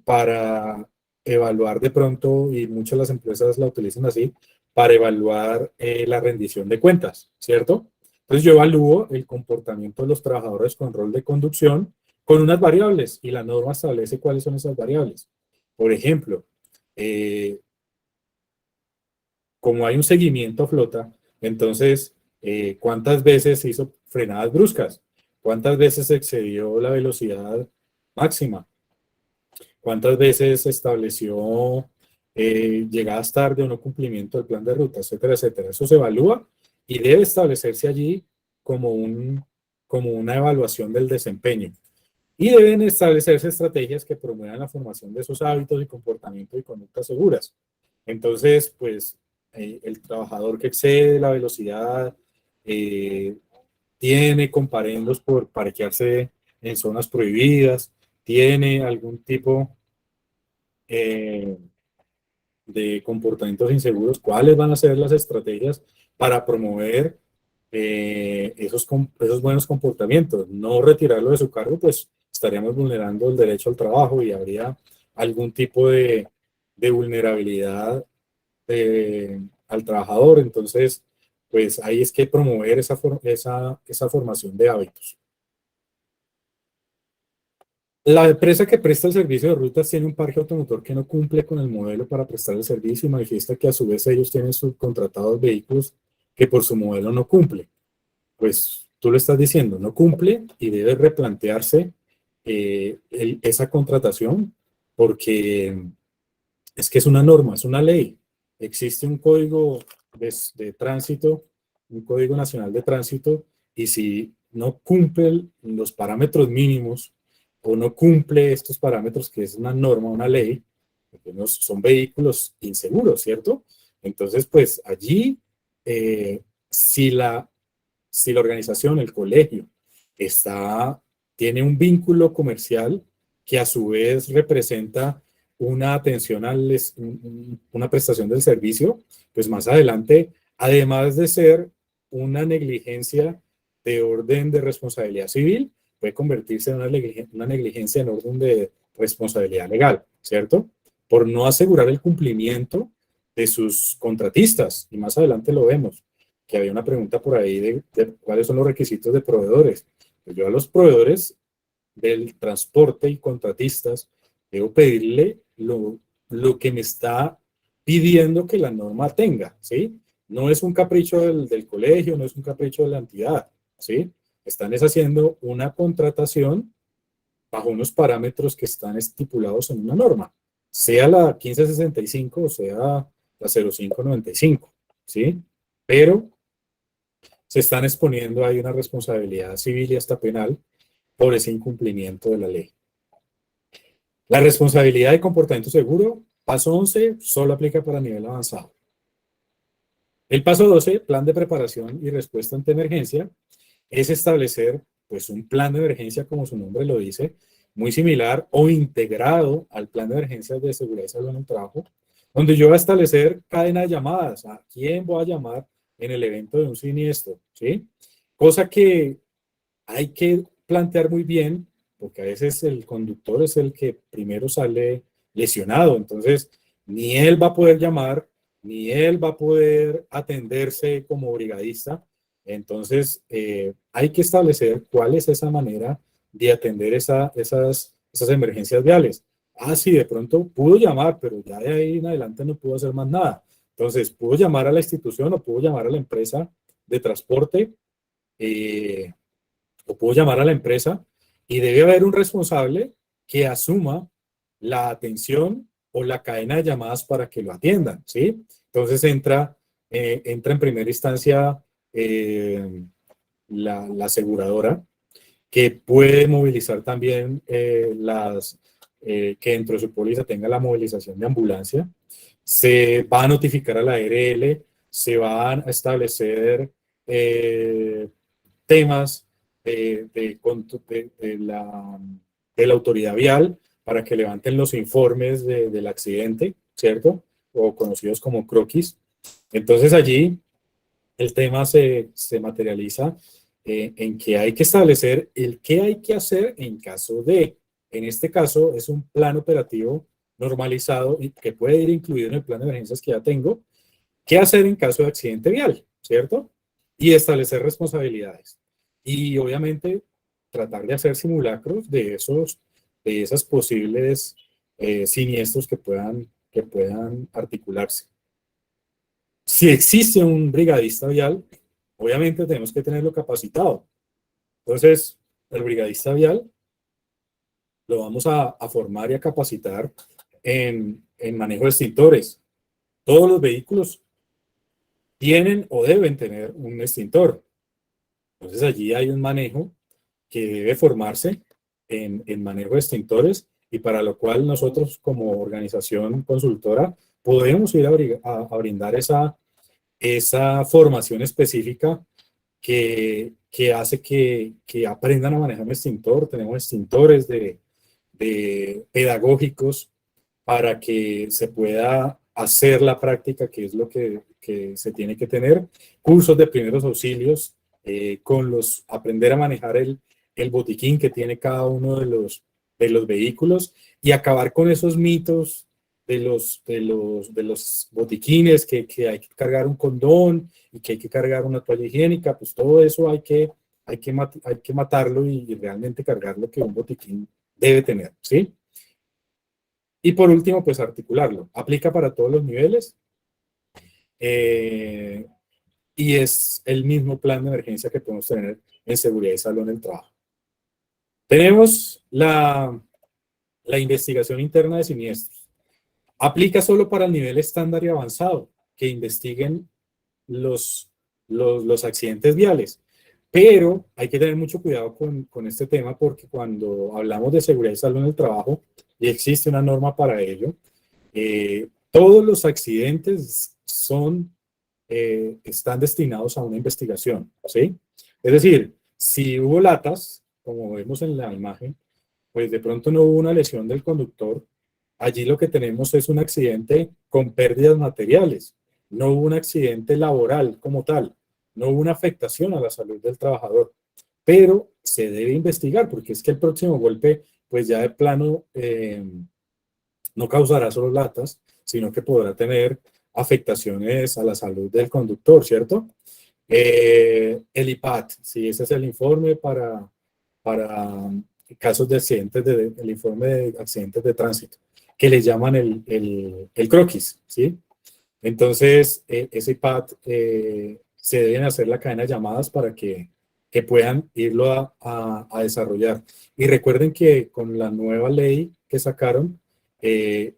para evaluar de pronto, y muchas de las empresas la utilizan así, para evaluar la rendición de cuentas, ¿cierto? Entonces yo evalúo el comportamiento de los trabajadores con rol de conducción con unas variables y la norma establece cuáles son esas variables. Por ejemplo, eh, como hay un seguimiento a flota, entonces, ¿cuántas veces se hizo frenadas bruscas? ¿Cuántas veces se excedió la velocidad máxima? ¿Cuántas veces se estableció llegadas tarde o no cumplimiento del plan de ruta, etcétera, etcétera? Eso se evalúa y debe establecerse allí como, como una evaluación del desempeño. Y deben establecerse estrategias que promuevan la formación de esos hábitos y comportamientos y conductas seguras. Entonces, pues, el trabajador que excede la velocidad eh, tiene comparendos por parquearse en zonas prohibidas, tiene algún tipo eh, de comportamientos inseguros, cuáles van a ser las estrategias para promover esos buenos comportamientos. No retirarlo de su cargo, pues estaríamos vulnerando el derecho al trabajo y habría algún tipo de vulnerabilidad al trabajador. Entonces, pues ahí es que promover esa formación de hábitos. La empresa que presta el servicio de rutas tiene un parque automotor que no cumple con el modelo para prestar el servicio y manifiesta que a su vez ellos tienen subcontratados vehículos que por su modelo no cumple. Pues tú lo estás diciendo, no cumple y debe replantearse esa contratación porque es que es una norma, es una ley. Existe un código de tránsito, un código nacional de tránsito, y si no cumple los parámetros mínimos o no cumple estos parámetros, que es una norma, una ley, porque no, son vehículos inseguros, ¿cierto? Entonces, pues allí, eh, si si la organización, el colegio, tiene un vínculo comercial que a su vez representa una atención una prestación del servicio, pues más adelante, además de ser una negligencia de orden de responsabilidad civil, puede convertirse en una negligencia en orden de responsabilidad legal, ¿cierto? Por no asegurar el cumplimiento de sus contratistas, y más adelante lo vemos que había una pregunta por ahí de cuáles son los requisitos de proveedores. Pues yo a los proveedores del transporte y contratistas debo pedirle lo que me está pidiendo que la norma tenga, ¿sí? No es un capricho del colegio, no es un capricho de la entidad, ¿sí? Están haciendo una contratación bajo unos parámetros que están estipulados en una norma, sea la 1565 o sea la 0595, ¿sí? Pero se están exponiendo ahí una responsabilidad civil y hasta penal por ese incumplimiento de la ley. La responsabilidad de comportamiento seguro, paso 11, solo aplica para nivel avanzado. El paso 12, plan de preparación y respuesta ante emergencia, es establecer pues un plan de emergencia, como su nombre lo dice, muy similar o integrado al plan de emergencias de seguridad y salud en el trabajo, donde yo voy a establecer cadena de llamadas, a quién voy a llamar en el evento de un siniestro, ¿sí? Cosa que hay que plantear muy bien, porque a veces el conductor es el que primero sale lesionado, entonces ni él va a poder llamar, ni él va a poder atenderse como brigadista, entonces hay que establecer cuál es esa manera de atender esas emergencias viales. Ah, sí, de pronto pudo llamar, pero ya de ahí en adelante no pudo hacer más nada. Entonces, pudo llamar a la institución o pudo llamar a la empresa de transporte, eh, o puedo llamar a la empresa y debe haber un responsable que asuma la atención o la cadena de llamadas para que lo atiendan, ¿sí? Entonces entra en primera instancia la aseguradora, que puede movilizar también que dentro de su póliza tenga la movilización de ambulancia. Se va a notificar a la ARL, se van a establecer temas de la autoridad vial para que levanten los informes del accidente, ¿cierto? O conocidos como croquis. Entonces allí el tema se materializa en que hay que establecer el qué hay que hacer en caso de. En este caso es un plan operativo normalizado y que puede ir incluido en el plan de emergencias que ya tengo. ¿Qué hacer en caso de accidente vial? ¿Cierto? y establecer responsabilidades. Y obviamente tratar de hacer simulacros de esas posibles siniestros que puedan articularse. Si existe un brigadista vial, obviamente tenemos que tenerlo capacitado. Entonces, el brigadista vial lo vamos a formar y a capacitar en manejo de extintores. Todos los vehículos tienen o deben tener un extintor. Entonces, allí hay un manejo que debe formarse en manejo de extintores y para lo cual nosotros como organización consultora podemos ir a brindar esa formación específica que hace que aprendan a manejar un extintor. Tenemos extintores de pedagógicos para que se pueda hacer la práctica, que es lo que se tiene que tener, cursos de primeros auxilios, aprender a manejar el botiquín que tiene cada uno de los vehículos y acabar con esos mitos de los botiquines, que hay que cargar un condón y que hay que cargar una toalla higiénica. Pues todo eso hay que matarlo y realmente cargar lo que un botiquín debe tener, ¿sí? Y por último, pues articularlo. Aplica para todos los niveles y es el mismo plan de emergencia que podemos tener en seguridad y salud en el trabajo. Tenemos la investigación interna de siniestros. Aplica solo para el nivel estándar y avanzado, que investiguen los accidentes viales. Pero hay que tener mucho cuidado con este tema porque cuando hablamos de seguridad y salud en el trabajo, y existe una norma para ello, todos los accidentes están destinados a una investigación, ¿sí? Es decir, si hubo latas, como vemos en la imagen, pues de pronto no hubo una lesión del conductor, allí lo que tenemos es un accidente con pérdidas materiales, no hubo un accidente laboral como tal, no hubo una afectación a la salud del trabajador, pero se debe investigar porque es que el próximo golpe, pues ya de plano, no causará solo latas, sino que podrá tener afectaciones a la salud del conductor, ¿cierto? El IPAT, sí, ese es el informe para casos de accidentes, el informe de accidentes de tránsito, que le llaman el croquis, ¿sí? Entonces, ese IPAT se deben hacer la cadena de llamadas para que puedan irlo a desarrollar. Y recuerden que con la nueva ley que sacaron,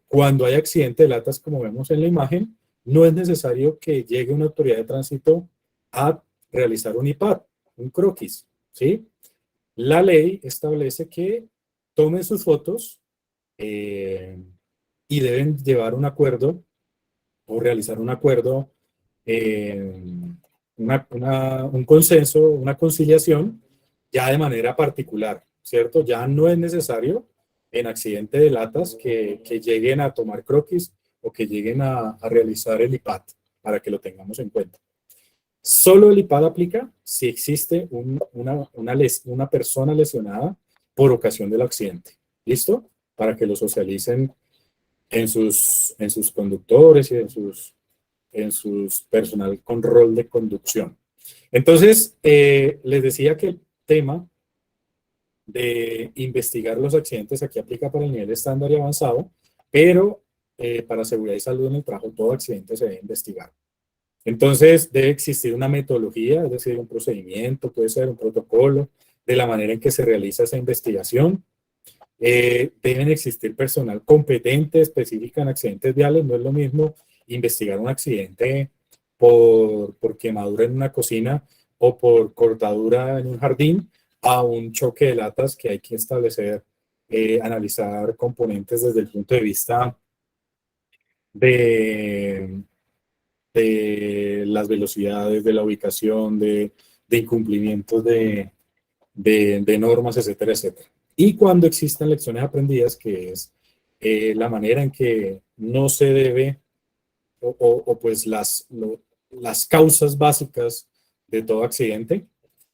cuando hay accidente de latas, como vemos en la imagen, no es necesario que llegue una autoridad de tránsito a realizar un IPAT, un croquis, ¿sí? La ley establece que tomen sus fotos y deben llevar un acuerdo o realizar un acuerdo, un consenso, una conciliación, ya de manera particular, ¿cierto? Ya no es necesario en accidente de latas que lleguen a tomar croquis o que lleguen a realizar el IPAT, para que lo tengamos en cuenta. Solo el IPAD aplica si existe una persona lesionada por ocasión del accidente. ¿Listo? Para que lo socialicen en sus conductores y en sus personal con rol de conducción. Entonces, les decía que el tema de investigar los accidentes aquí aplica para el nivel estándar y avanzado, pero para seguridad y salud en el trabajo todo accidente se debe investigar. Entonces, debe existir una metodología, es decir, un procedimiento, puede ser un protocolo, de la manera en que se realiza esa investigación. Deben existir personal competente, específica en accidentes viales. No es lo mismo investigar un accidente por quemadura en una cocina o por cortadura en un jardín a un choque de latas que hay que establecer, analizar componentes desde el punto de vista de las velocidades, de la ubicación, de incumplimientos de normas, etcétera, etcétera. Y cuando existen lecciones aprendidas, que es la manera en que no se debe, o pues las causas básicas de todo accidente,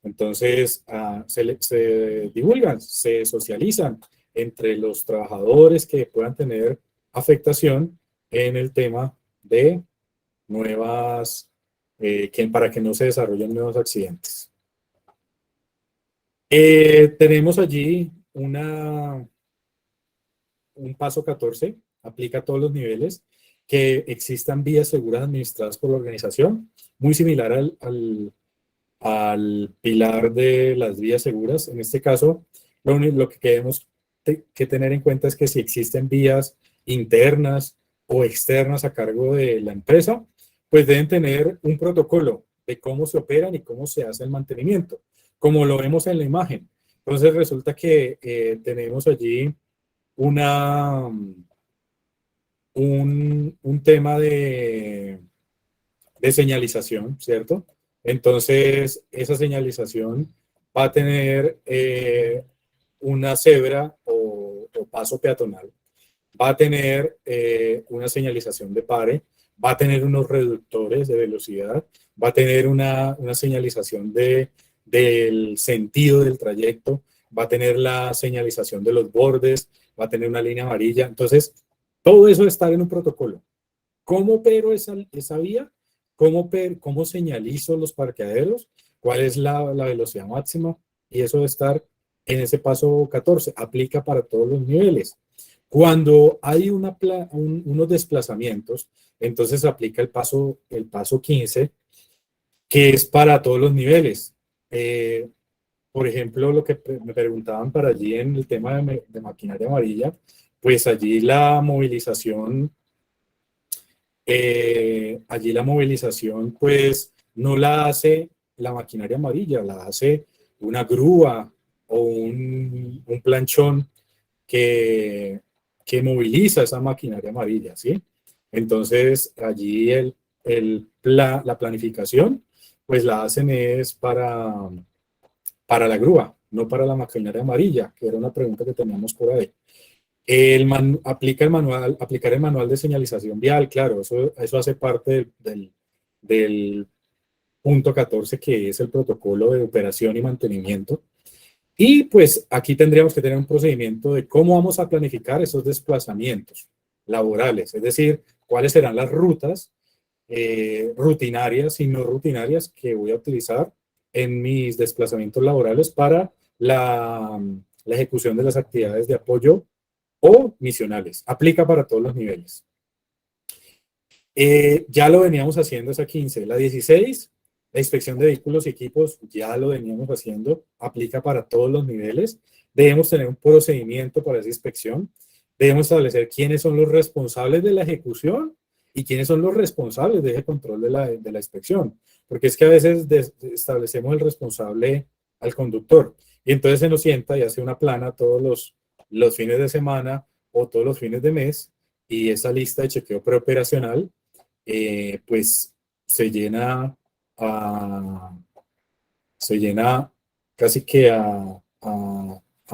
entonces se divulgan, se socializan entre los trabajadores que puedan tener afectación en el tema de nuevas para que no se desarrollen nuevos accidentes. Tenemos allí un paso 14, aplica a todos los niveles, que existan vías seguras administradas por la organización, muy similar al pilar de las vías seguras. En este caso, lo que tenemos que tener en cuenta es que si existen vías internas o externas a cargo de la empresa, pues deben tener un protocolo de cómo se operan y cómo se hace el mantenimiento, como lo vemos en la imagen. Entonces resulta que tenemos allí un tema de señalización, ¿cierto? Entonces, esa señalización va a tener una cebra o paso peatonal, va a tener una señalización de pare, va a tener unos reductores de velocidad, va a tener una señalización del sentido del trayecto, va a tener la señalización de los bordes, va a tener una línea amarilla. Entonces, todo eso está en un protocolo. ¿Cómo opero esa vía? ¿Cómo señalizo los parqueaderos? ¿Cuál es la velocidad máxima? Y eso debe estar en ese paso 14. Aplica para todos los niveles. Cuando hay unos desplazamientos, entonces aplica el paso 15, que es para todos los niveles. Por ejemplo, lo que me preguntaban para allí en el tema de maquinaria amarilla, pues allí la movilización pues no la hace la maquinaria amarilla, la hace una grúa o un planchón que moviliza esa maquinaria amarilla, ¿sí? Entonces allí la planificación pues la hacen es para la grúa, no para la maquinaria amarilla, que era una pregunta que teníamos por ahí. Aplicar el manual de señalización vial, claro, eso hace parte del punto 14, que es el protocolo de operación y mantenimiento. Y pues aquí tendríamos que tener un procedimiento de cómo vamos a planificar esos desplazamientos laborales, es decir, cuáles serán las rutas rutinarias y no rutinarias que voy a utilizar en mis desplazamientos laborales para la ejecución de las actividades de apoyo o misionales. Aplica para todos los niveles. Ya lo veníamos haciendo esa 15. La 16, la inspección de vehículos y equipos, ya lo veníamos haciendo. Aplica para todos los niveles. Debemos tener un procedimiento para esa inspección. Debemos establecer quiénes son los responsables de la ejecución y quiénes son los responsables de ese control de la inspección. Porque es que a veces establecemos el responsable al conductor y entonces se nos sienta y hace una plana todos los fines de semana o todos los fines de mes, y esa lista de chequeo preoperacional pues se llena casi que a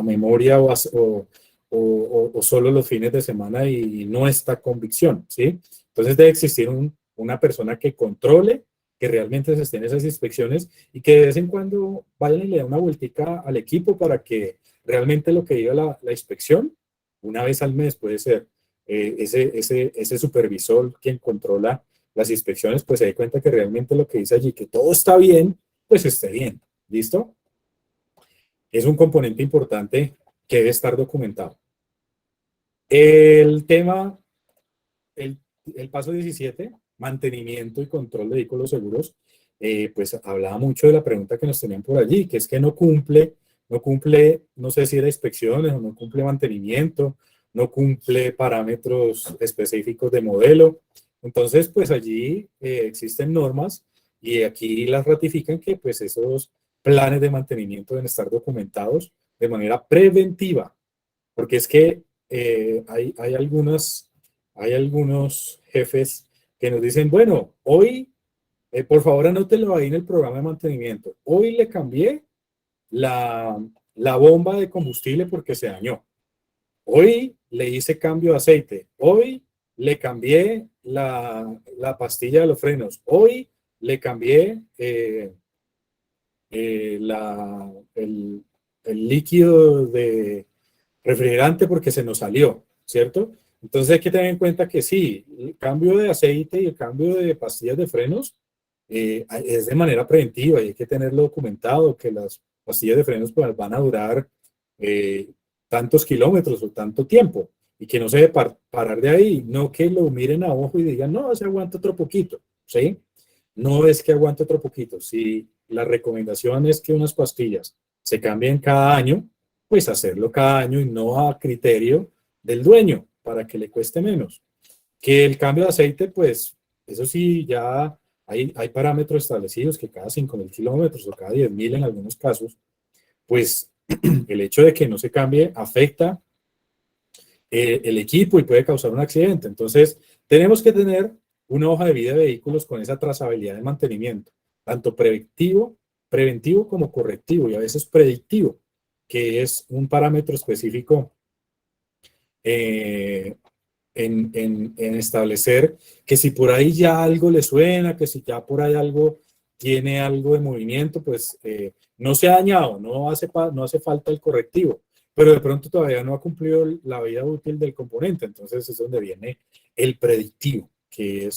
memoria o solo los fines de semana y no está convicción, ¿sí? Entonces debe existir una persona que controle que realmente se estén esas inspecciones y que de vez en cuando vayan y le den una vueltica al equipo para que realmente lo que diga la inspección, una vez al mes puede ser, ese supervisor quien controla las inspecciones, pues se dé cuenta que realmente lo que dice allí, que todo está bien, pues esté bien. ¿Listo? Es un componente importante que debe estar documentado. El tema, el paso 17, mantenimiento y control de vehículos seguros, pues hablaba mucho de la pregunta que nos tenían por allí, que es que no cumple, no sé si era inspecciones o no cumple mantenimiento, no cumple parámetros específicos de modelo. Entonces, pues allí existen normas y aquí las ratifican que pues esos planes de mantenimiento deben estar documentados de manera preventiva, porque es que hay algunos jefes que nos dicen, bueno, hoy, por favor anótelo ahí en el programa de mantenimiento, hoy le cambié la bomba de combustible porque se dañó, hoy le hice cambio de aceite, hoy le cambié la pastilla de los frenos, hoy le cambié el líquido de refrigerante porque se nos salió, ¿cierto? Entonces hay que tener en cuenta que sí, el cambio de aceite y el cambio de pastillas de frenos es de manera preventiva y hay que tenerlo documentado, que las pastillas de frenos pues, van a durar eh, tantos kilómetros o tanto tiempo y que no se debe parar de ahí, no que lo miren a ojo y digan, no, se aguanta otro poquito, ¿sí? No es que aguante otro poquito. Si la recomendación es que unas pastillas se cambien cada año, pues hacerlo cada año y no a criterio del dueño para que le cueste menos. Que el cambio de aceite, pues eso sí, ya hay parámetros establecidos que cada 5.000 kilómetros o cada 10.000 en algunos casos, pues el hecho de que no se cambie afecta el equipo y puede causar un accidente. Entonces, tenemos que tener una hoja de vida de vehículos con esa trazabilidad de mantenimiento, tanto preventivo como correctivo y a veces predictivo, que es un parámetro específico eh, en establecer que si por ahí ya algo le suena, que si ya por ahí algo tiene algo de movimiento, pues no se ha dañado, no hace falta el correctivo, pero de pronto todavía no ha cumplido la vida útil del componente. Entonces es donde viene el predictivo, que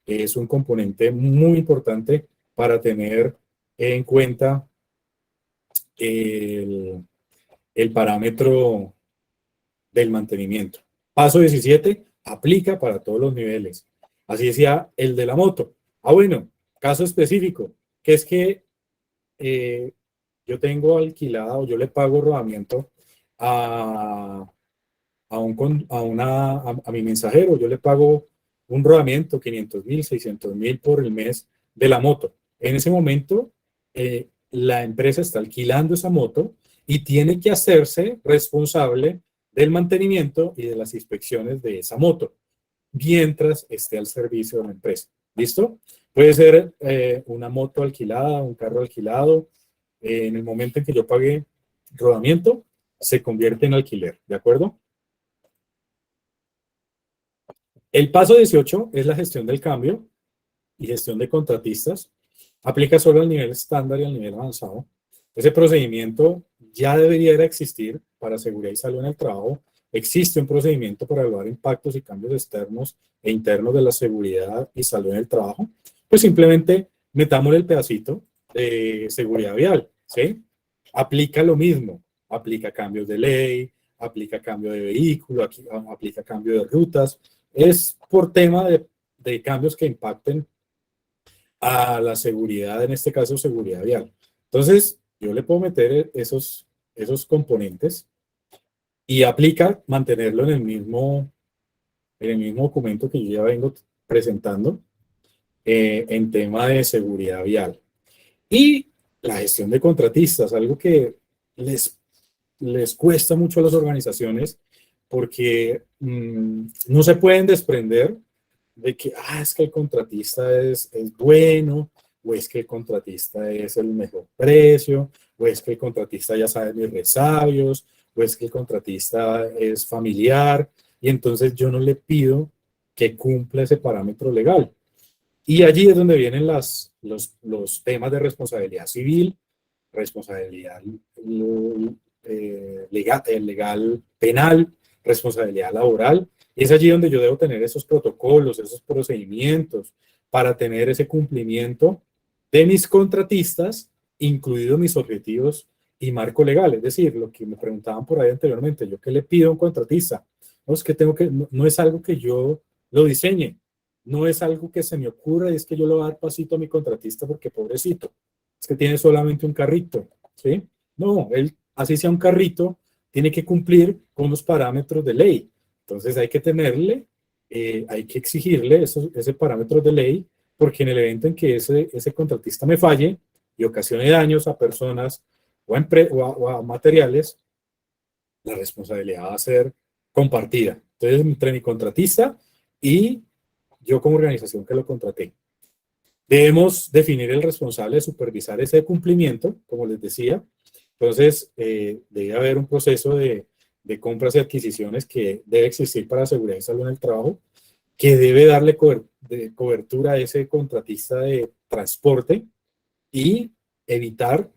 es un componente muy importante para tener en cuenta el, el parámetro del mantenimiento. Paso 17, aplica para todos los niveles. Así decía el de la moto. Ah, bueno, caso específico, que es que yo tengo alquilado, yo le pago rodamiento a, a mi mensajero, yo le pago un rodamiento, 500.000, 600.000 por el mes de la moto. En ese momento, la empresa está alquilando esa moto y tiene que hacerse responsable del mantenimiento y de las inspecciones de esa moto, mientras esté al servicio de la empresa. ¿Listo? Puede ser una moto alquilada, un carro alquilado. En el momento en que yo pague rodamiento, se convierte en alquiler. ¿De acuerdo? El paso 18 es la gestión del cambio y gestión de contratistas. Aplica solo al nivel estándar y al nivel avanzado. Ese procedimiento ya debería existir para seguridad y salud en el trabajo. Existe un procedimiento para evaluar impactos y cambios externos e internos de la seguridad y salud en el trabajo. Pues simplemente metámosle el pedacito de seguridad vial, ¿sí? Aplica lo mismo, aplica cambios de ley, aplica cambio de vehículo, aplica cambio de rutas. Es por tema de cambios que impacten a la seguridad, en este caso seguridad vial. Entonces, yo le puedo meter esos componentes y aplica mantenerlo en el mismo documento que yo ya vengo presentando en tema de seguridad vial. Y la gestión de contratistas, algo que les cuesta mucho a las organizaciones porque no se pueden desprender de que es que el contratista es bueno, o es que el contratista es el mejor precio, o es que el contratista ya sabe mis resabios, o es que el contratista es familiar, y entonces yo no le pido que cumpla ese parámetro legal. Y allí es donde vienen los temas de responsabilidad civil, responsabilidad legal penal, responsabilidad laboral. Y es allí donde yo debo tener esos protocolos, esos procedimientos para tener ese cumplimiento de mis contratistas, incluidos mis objetivos y marco legal. Es decir, lo que me preguntaban por ahí anteriormente, ¿yo qué le pido a un contratista? No, es que no es algo que yo lo diseñe, no es algo que se me ocurra y es que yo le voy a dar pasito a mi contratista porque pobrecito, es que tiene solamente un carrito, ¿sí? No, él, así sea un carrito, tiene que cumplir con los parámetros de ley. Entonces hay que hay que exigirle ese parámetro de ley, porque en el evento en que ese contratista me falle y ocasione daños a personas o a materiales, la responsabilidad va a ser compartida. Entonces, entre mi contratista y yo como organización que lo contraté. Debemos definir el responsable de supervisar ese cumplimiento, como les decía. Entonces, debe haber un proceso de compras y adquisiciones que debe existir para seguridad y salud en el trabajo, que debe darle cobertura a ese contratista de transporte y evitar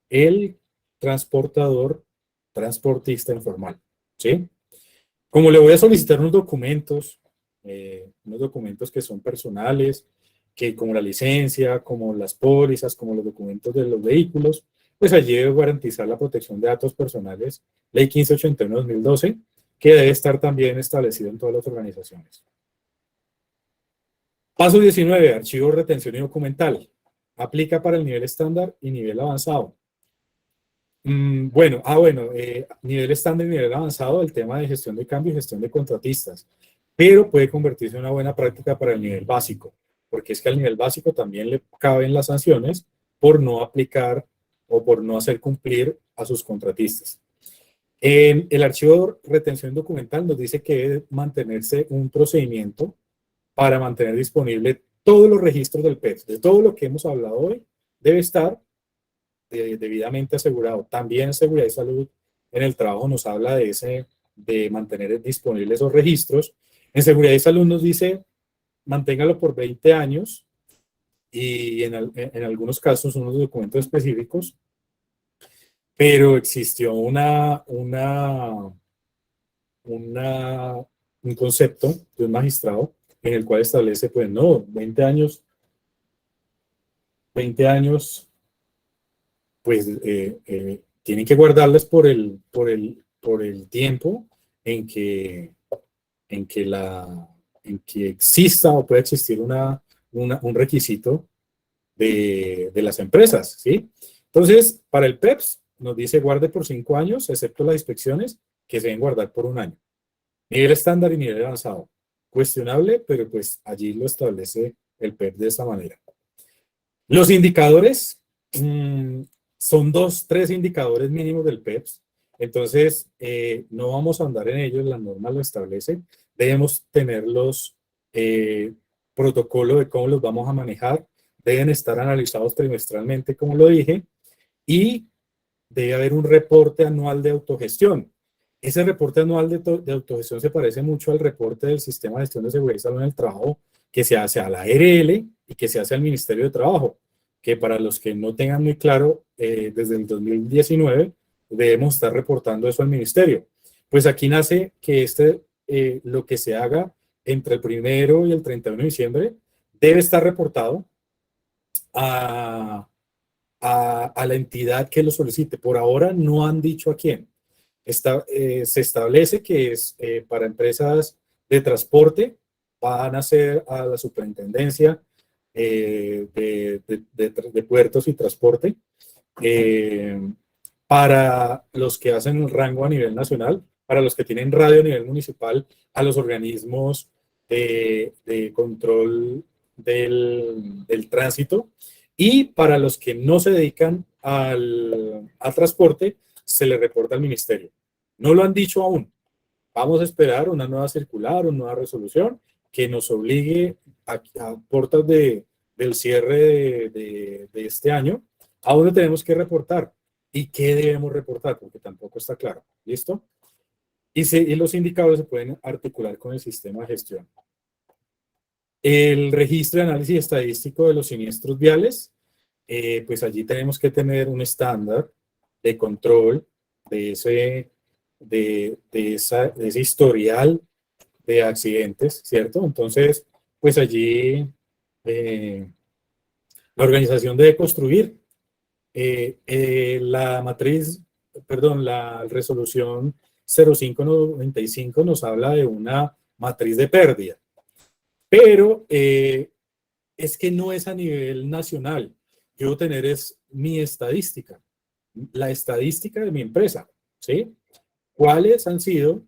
el transportista informal, ¿sí? Como le voy a solicitar unos documentos que son personales, que como la licencia, como las pólizas, como los documentos de los vehículos, pues allí debe garantizar la protección de datos personales, Ley 1581-2012, que debe estar también establecido en todas las organizaciones. Paso 19, archivo, retención y documental. Aplica para el nivel estándar y nivel avanzado. Bueno, nivel estándar y nivel avanzado, el tema de gestión de cambio y gestión de contratistas, pero puede convertirse en una buena práctica para el nivel básico, porque es que al nivel básico también le caben las sanciones por no aplicar o por no hacer cumplir a sus contratistas. En el archivo de retención documental nos dice que debe mantenerse un procedimiento para mantener disponible todos los registros del PEPS, de todo lo que hemos hablado hoy, debe estar debidamente asegurado. También Seguridad y Salud en el Trabajo nos habla de mantener disponibles esos registros. En Seguridad y Salud nos dice, manténgalo por 20 años y en algunos casos unos documentos específicos, pero existió un concepto de un magistrado en el cual establece, pues no, 20 años pues tienen que guardarlas por el tiempo en que, en que, en que exista o pueda existir un requisito de las empresas, ¿sí? Entonces, para el PEPS nos dice guarde por 5 años, excepto las inspecciones que se deben guardar por 1 año. Nivel estándar y nivel avanzado. Cuestionable, pero pues allí lo establece el PEP de esa manera. Los indicadores son 3 indicadores mínimos del PEPS. Entonces, no vamos a andar en ellos, la norma lo establece. Debemos tener los protocolos de cómo los vamos a manejar. Deben estar analizados trimestralmente, como lo dije. Y debe haber un reporte anual de autogestión. Ese reporte anual de autogestión se parece mucho al reporte del Sistema de Gestión de Seguridad y Salud en el Trabajo que se hace a la ARL y que se hace al Ministerio de Trabajo, que para los que no tengan muy claro, desde el 2019 debemos estar reportando eso al Ministerio. Pues aquí nace que lo que se haga entre el 1 y el 31 de diciembre debe estar reportado a la entidad que lo solicite. Por ahora no han dicho a quién. Se establece que es para empresas de transporte, van a ser a la superintendencia de puertos y transporte. Para los que hacen el rango a nivel nacional, para los que tienen radio a nivel municipal, a los organismos de control del tránsito, y para los que no se dedican al transporte, se le reporta al ministerio. No lo han dicho aún. Vamos a esperar una nueva circular, una nueva resolución que nos obligue a puertas del cierre de este año, a dónde tenemos que reportar y qué debemos reportar, porque tampoco está claro. ¿Listo? Y los indicadores se pueden articular con el sistema de gestión. El registro de análisis estadístico de los siniestros viales, pues allí tenemos que tener un estándar de control de ese historial de accidentes, ¿cierto? Entonces, pues allí la organización debe construir la resolución 0595 nos habla de una matriz de pérdida, pero es que no es a nivel nacional. Yo debo tener es mi estadística, la estadística de mi empresa, ¿sí? ¿Cuáles han sido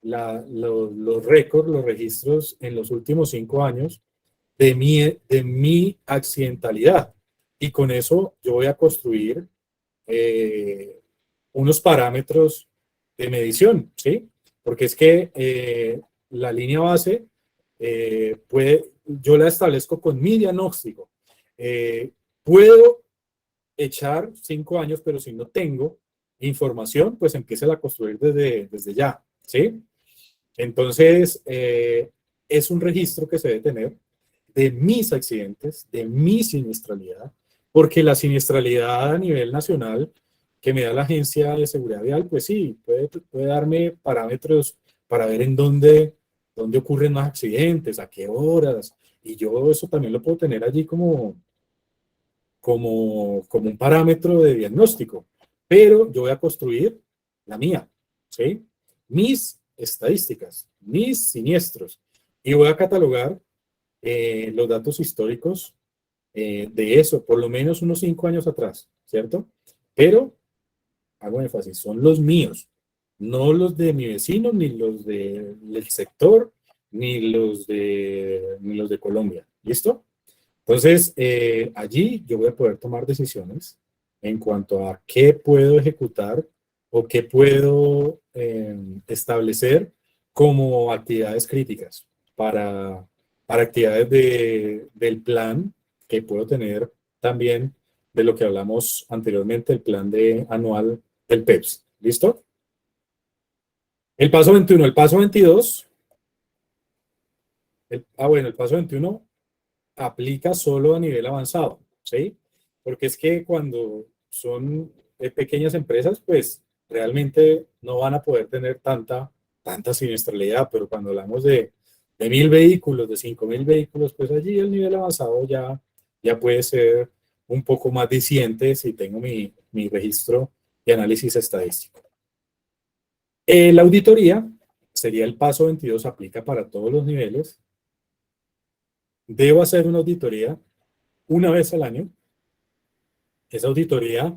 los récords, los registros en los últimos 5 años de mi accidentalidad? Y con eso yo voy a construir unos parámetros de medición, ¿sí? Porque es que la línea base yo la establezco con mi diagnóstico. Puedo echar 5 años, pero si no tengo información, pues empiece a construir desde ya, ¿sí? Entonces, es un registro que se debe tener de mis accidentes, de mi siniestralidad, porque la siniestralidad a nivel nacional que me da la Agencia de Seguridad Vial, pues sí, puede darme parámetros para ver en dónde ocurren más accidentes, a qué horas, y yo eso también lo puedo tener allí como un parámetro de diagnóstico, pero yo voy a construir la mía, ¿sí? Mis estadísticas, mis siniestros, y voy a catalogar los datos históricos de eso, por lo menos unos 5 años atrás, ¿cierto? Pero, hago énfasis, son los míos, no los de mi vecino, ni los del sector, ni los de Colombia, ¿listo? Entonces, allí yo voy a poder tomar decisiones en cuanto a qué puedo ejecutar o qué puedo establecer como actividades críticas para actividades del plan que puedo tener también de lo que hablamos anteriormente, el plan anual del PEPS. ¿Listo? El paso 21, el paso 22. Bueno, el paso 21 aplica solo a nivel avanzado, ¿sí? Porque es que cuando son pequeñas empresas, pues realmente no van a poder tener tanta siniestralidad, pero cuando hablamos de 1.000 vehículos, de 5.000 vehículos, pues allí el nivel avanzado ya puede ser un poco más diciente si tengo mi registro de análisis estadístico. La auditoría sería el paso 22, aplica para todos los niveles. Debo hacer una auditoría una vez al año. Esa auditoría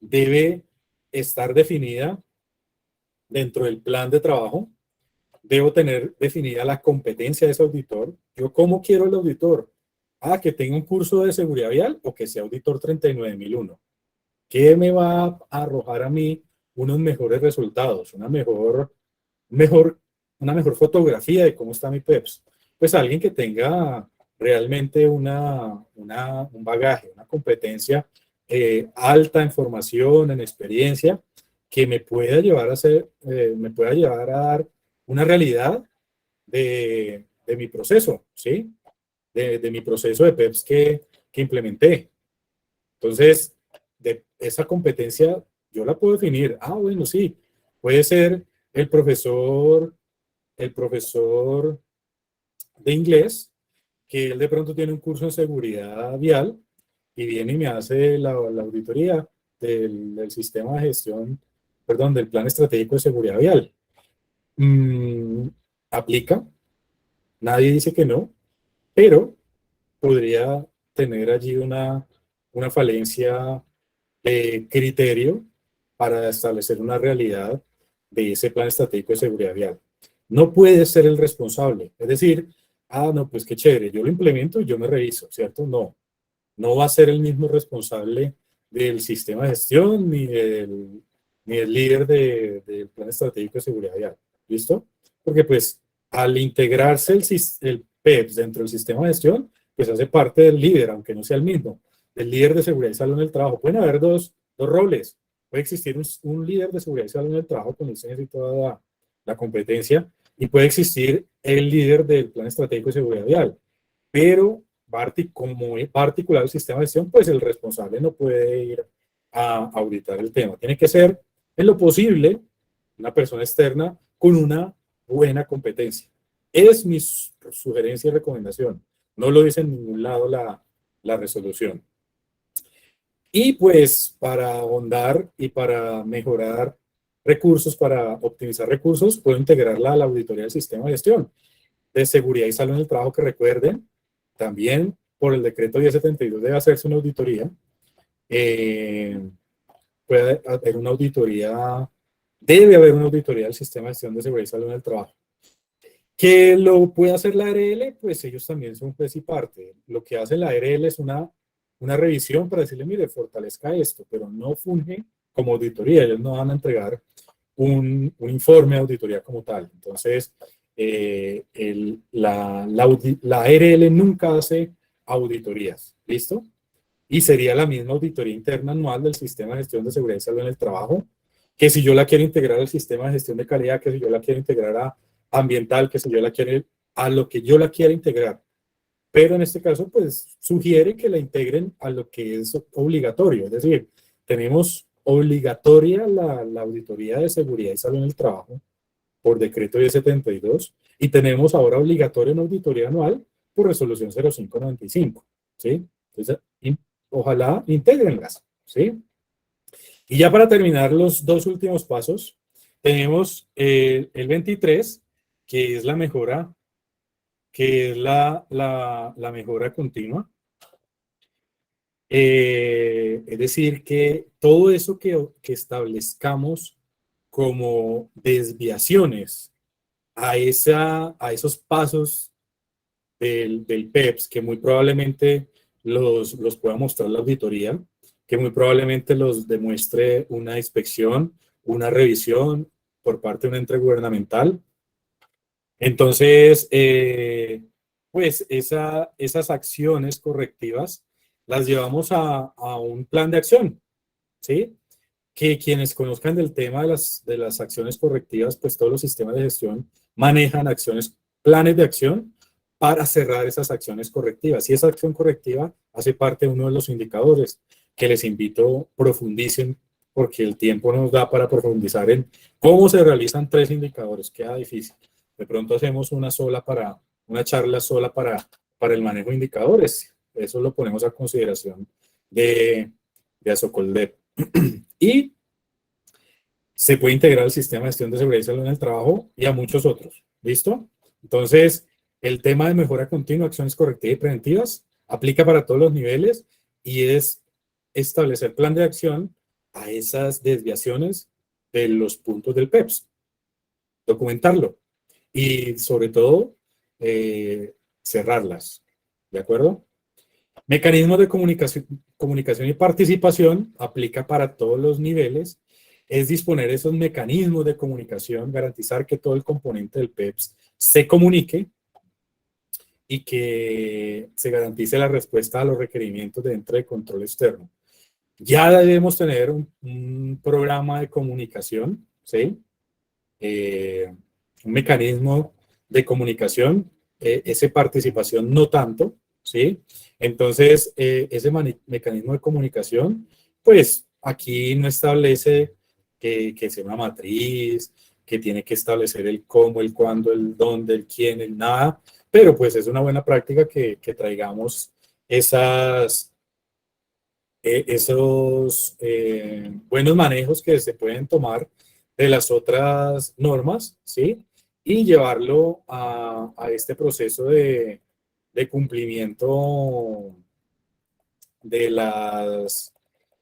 debe estar definida dentro del plan de trabajo. Debo tener definida la competencia de ese auditor. Yo, ¿cómo quiero el auditor? Que tenga un curso de seguridad vial o que sea auditor 39001. ¿Qué me va a arrojar a mí unos mejores resultados? Mejor, una mejor fotografía de cómo está mi PEPS. Pues alguien que tenga realmente un bagaje, una competencia alta en formación, en experiencia, que me pueda llevar me pueda llevar a dar una realidad de mi proceso, ¿sí? De mi proceso de PEPS que implementé. Entonces, de esa competencia yo la puedo definir. Bueno, sí, puede ser el profesor de inglés, que él de pronto tiene un curso en seguridad vial y viene y me hace la auditoría del sistema de gestión, perdón, del plan estratégico de seguridad vial. Aplica, nadie dice que no, pero podría tener allí una falencia de criterio para establecer una realidad de ese plan estratégico de seguridad vial. No puede ser el responsable. Es decir, no, pues qué chévere, yo lo implemento y yo me reviso, ¿cierto? No va a ser el mismo responsable del sistema de gestión ni el líder del plan estratégico de seguridad vial. ¿Listo? Porque pues al integrarse el PEPS dentro del sistema de gestión, pues hace parte del líder, aunque no sea el mismo, del líder de seguridad y salud en el trabajo. Pueden haber dos roles. Puede existir un líder de seguridad y salud en el trabajo con licencia y toda la competencia, y puede existir el líder del plan estratégico de seguridad vial. Pero como es particular el sistema de gestión, pues el responsable no puede ir a auditar el tema. Tiene que ser, en lo posible, una persona externa con una buena competencia. Es mi sugerencia y recomendación. No lo dice en ningún lado la resolución. Y pues para ahondar y para mejorar recursos, para optimizar recursos, puedo integrarla a la auditoría del sistema de gestión de seguridad y salud en el trabajo, que recuerden, también por el decreto 1072 debe hacerse una auditoría. Puede haber una auditoría, debe haber una auditoría del sistema de gestión de seguridad y salud en el trabajo. ¿Que lo puede hacer la ARL? Pues ellos también son juez y parte. Lo que hace la ARL es una revisión para decirle, mire, fortalezca esto, pero no funge como auditoría. Ellos no van a entregar un informe de auditoría como tal. Entonces, la ARL nunca hace auditorías. ¿Listo? Y sería la misma auditoría interna anual del sistema de gestión de seguridad y salud en el trabajo, que si yo la quiero integrar al sistema de gestión de calidad, que si yo la quiero integrar a ambiental, que si yo la quiero a lo que yo la quiera integrar. Pero en este caso, pues sugiere que la integren a lo que es obligatorio. Es decir, tenemos obligatoria la auditoría de seguridad y salud en el trabajo por decreto 1072 y tenemos ahora obligatoria una auditoría anual por resolución 0595, ¿sí? Entonces, ojalá intégrenlas, ¿sí? Y ya para terminar los dos últimos pasos, tenemos el 23, que es la mejora, que es la mejora continua. Es decir, que todo eso que establezcamos como desviaciones a esos pasos del PEPS, que muy probablemente los pueda mostrar la auditoría, que muy probablemente los demuestre una inspección, una revisión por parte de un ente gubernamental. Entonces, pues esas acciones correctivas las llevamos a un plan de acción, ¿sí? Que quienes conozcan del tema de las acciones correctivas, pues todos los sistemas de gestión manejan acciones, planes de acción para cerrar esas acciones correctivas. Y esa acción correctiva hace parte de uno de los indicadores que les invito profundicen, porque el tiempo nos da para profundizar en cómo se realizan 3 indicadores. Queda difícil. De pronto hacemos una charla sola para el manejo de indicadores. Eso lo ponemos a consideración de Asocoldev. Y se puede integrar al sistema de gestión de seguridad y salud en el trabajo y a muchos otros. ¿Listo? Entonces, el tema de mejora continua, acciones correctivas y preventivas, aplica para todos los niveles y es establecer plan de acción a esas desviaciones de los puntos del PEPS. Documentarlo y, sobre todo, cerrarlas. ¿De acuerdo? Mecanismos de comunicación y participación aplica para todos los niveles. Es disponer esos mecanismos de comunicación, garantizar que todo el componente del PEPS se comunique y que se garantice la respuesta a los requerimientos dentro de control externo. Ya debemos tener un programa de comunicación, ¿sí? Un mecanismo de comunicación, esa participación no tanto, ¿sí? Entonces, ese mecanismo de comunicación, pues aquí no establece que sea una matriz, que tiene que establecer el cómo, el cuándo, el dónde, el quién, el nada, pero pues es una buena práctica que traigamos esos buenos manejos que se pueden tomar de las otras normas, ¿sí? Y llevarlo a este proceso de cumplimiento de,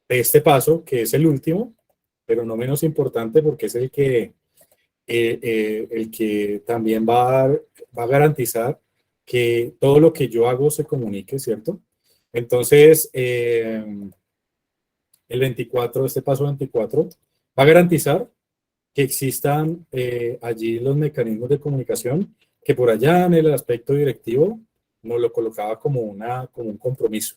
de este paso, que es el último, pero no menos importante porque es el que también va a garantizar que todo lo que yo hago se comunique, ¿cierto? Entonces, el 24, este paso 24, va a garantizar que existan allí los mecanismos de comunicación que por allá en el aspecto directivo nos lo colocaba como un compromiso.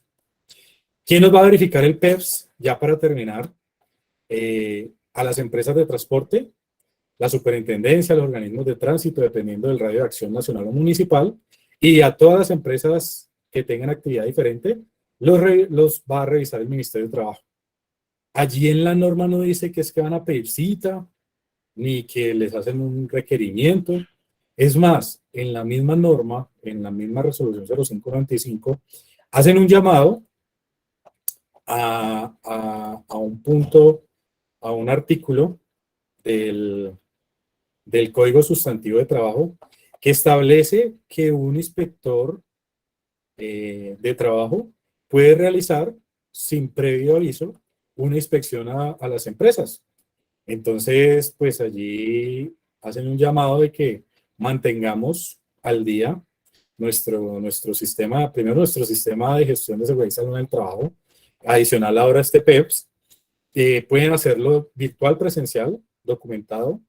¿Quién nos va a verificar el PEPS? Ya para terminar, a las empresas de transporte, la superintendencia, los organismos de tránsito, dependiendo del radio de acción nacional o municipal, y a todas las empresas que tengan actividad diferente, los va a revisar el Ministerio de Trabajo. Allí en la norma no dice que es que van a pedir cita, ni que les hacen un requerimiento. Es más, en la misma norma, en la misma resolución 0595, hacen un llamado a un punto, a un artículo del Código Sustantivo de Trabajo que establece que un inspector de trabajo puede realizar sin previo aviso una inspección a las empresas. Entonces, pues allí hacen un llamado de que mantengamos al día nuestro sistema, primero nuestro sistema de gestión de seguridad y salud en el trabajo, adicional ahora este PEPS. Pueden hacerlo virtual, presencial, documentado,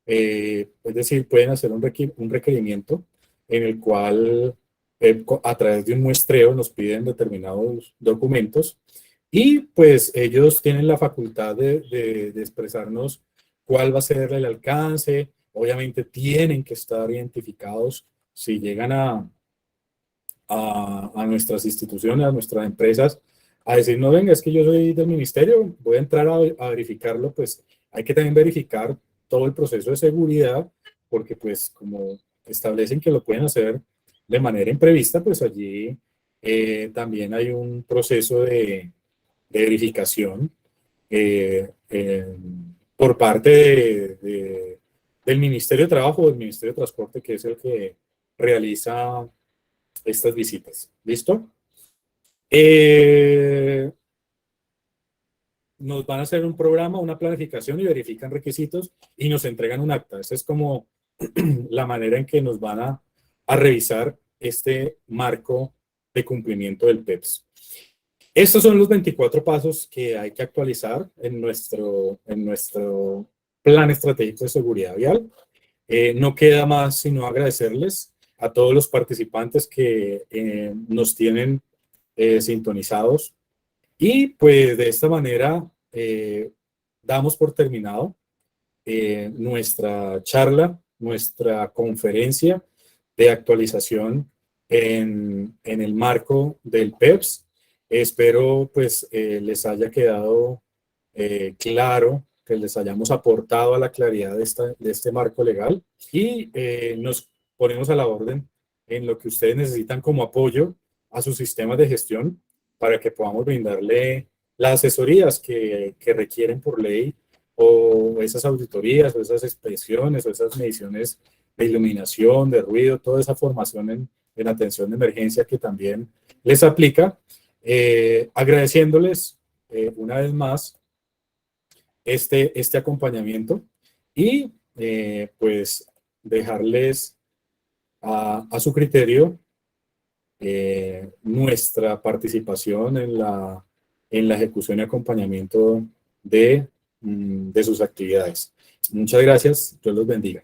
es decir, pueden hacer un requerimiento en el cual a través de un muestreo nos piden determinados documentos y pues ellos tienen la facultad de expresarnos cuál va a ser el alcance. Obviamente tienen que estar identificados si llegan a nuestras instituciones, a nuestras empresas, a decir, no, venga, es que yo soy del ministerio, voy a entrar a verificarlo, pues hay que también verificar todo el proceso de seguridad, porque pues como establecen que lo pueden hacer de manera imprevista, pues allí también hay un proceso de verificación por parte del Ministerio de Trabajo o del Ministerio de Transporte, que es el que realiza estas visitas. ¿Listo? Nos van a hacer un programa, una planificación y verifican requisitos y nos entregan un acta. Esa es como la manera en que nos van a revisar este marco de cumplimiento del PEPS. Estos son los 24 pasos que hay que actualizar en nuestro plan estratégico de seguridad vial. No queda más sino agradecerles a todos los participantes que nos tienen sintonizados y pues de esta manera damos por terminado nuestra charla, nuestra conferencia de actualización en el marco del PEPS. Espero pues les haya quedado claro, que les hayamos aportado a la claridad de este marco legal y nos ponemos a la orden en lo que ustedes necesitan como apoyo a sus sistemas de gestión para que podamos brindarle las asesorías que requieren por ley o esas auditorías o esas expresiones o esas mediciones de iluminación, de ruido, toda esa formación en atención de emergencia que también les aplica, agradeciéndoles una vez más este acompañamiento y pues dejarles a su criterio nuestra participación en la ejecución y acompañamiento de sus actividades. Muchas gracias, Dios los bendiga.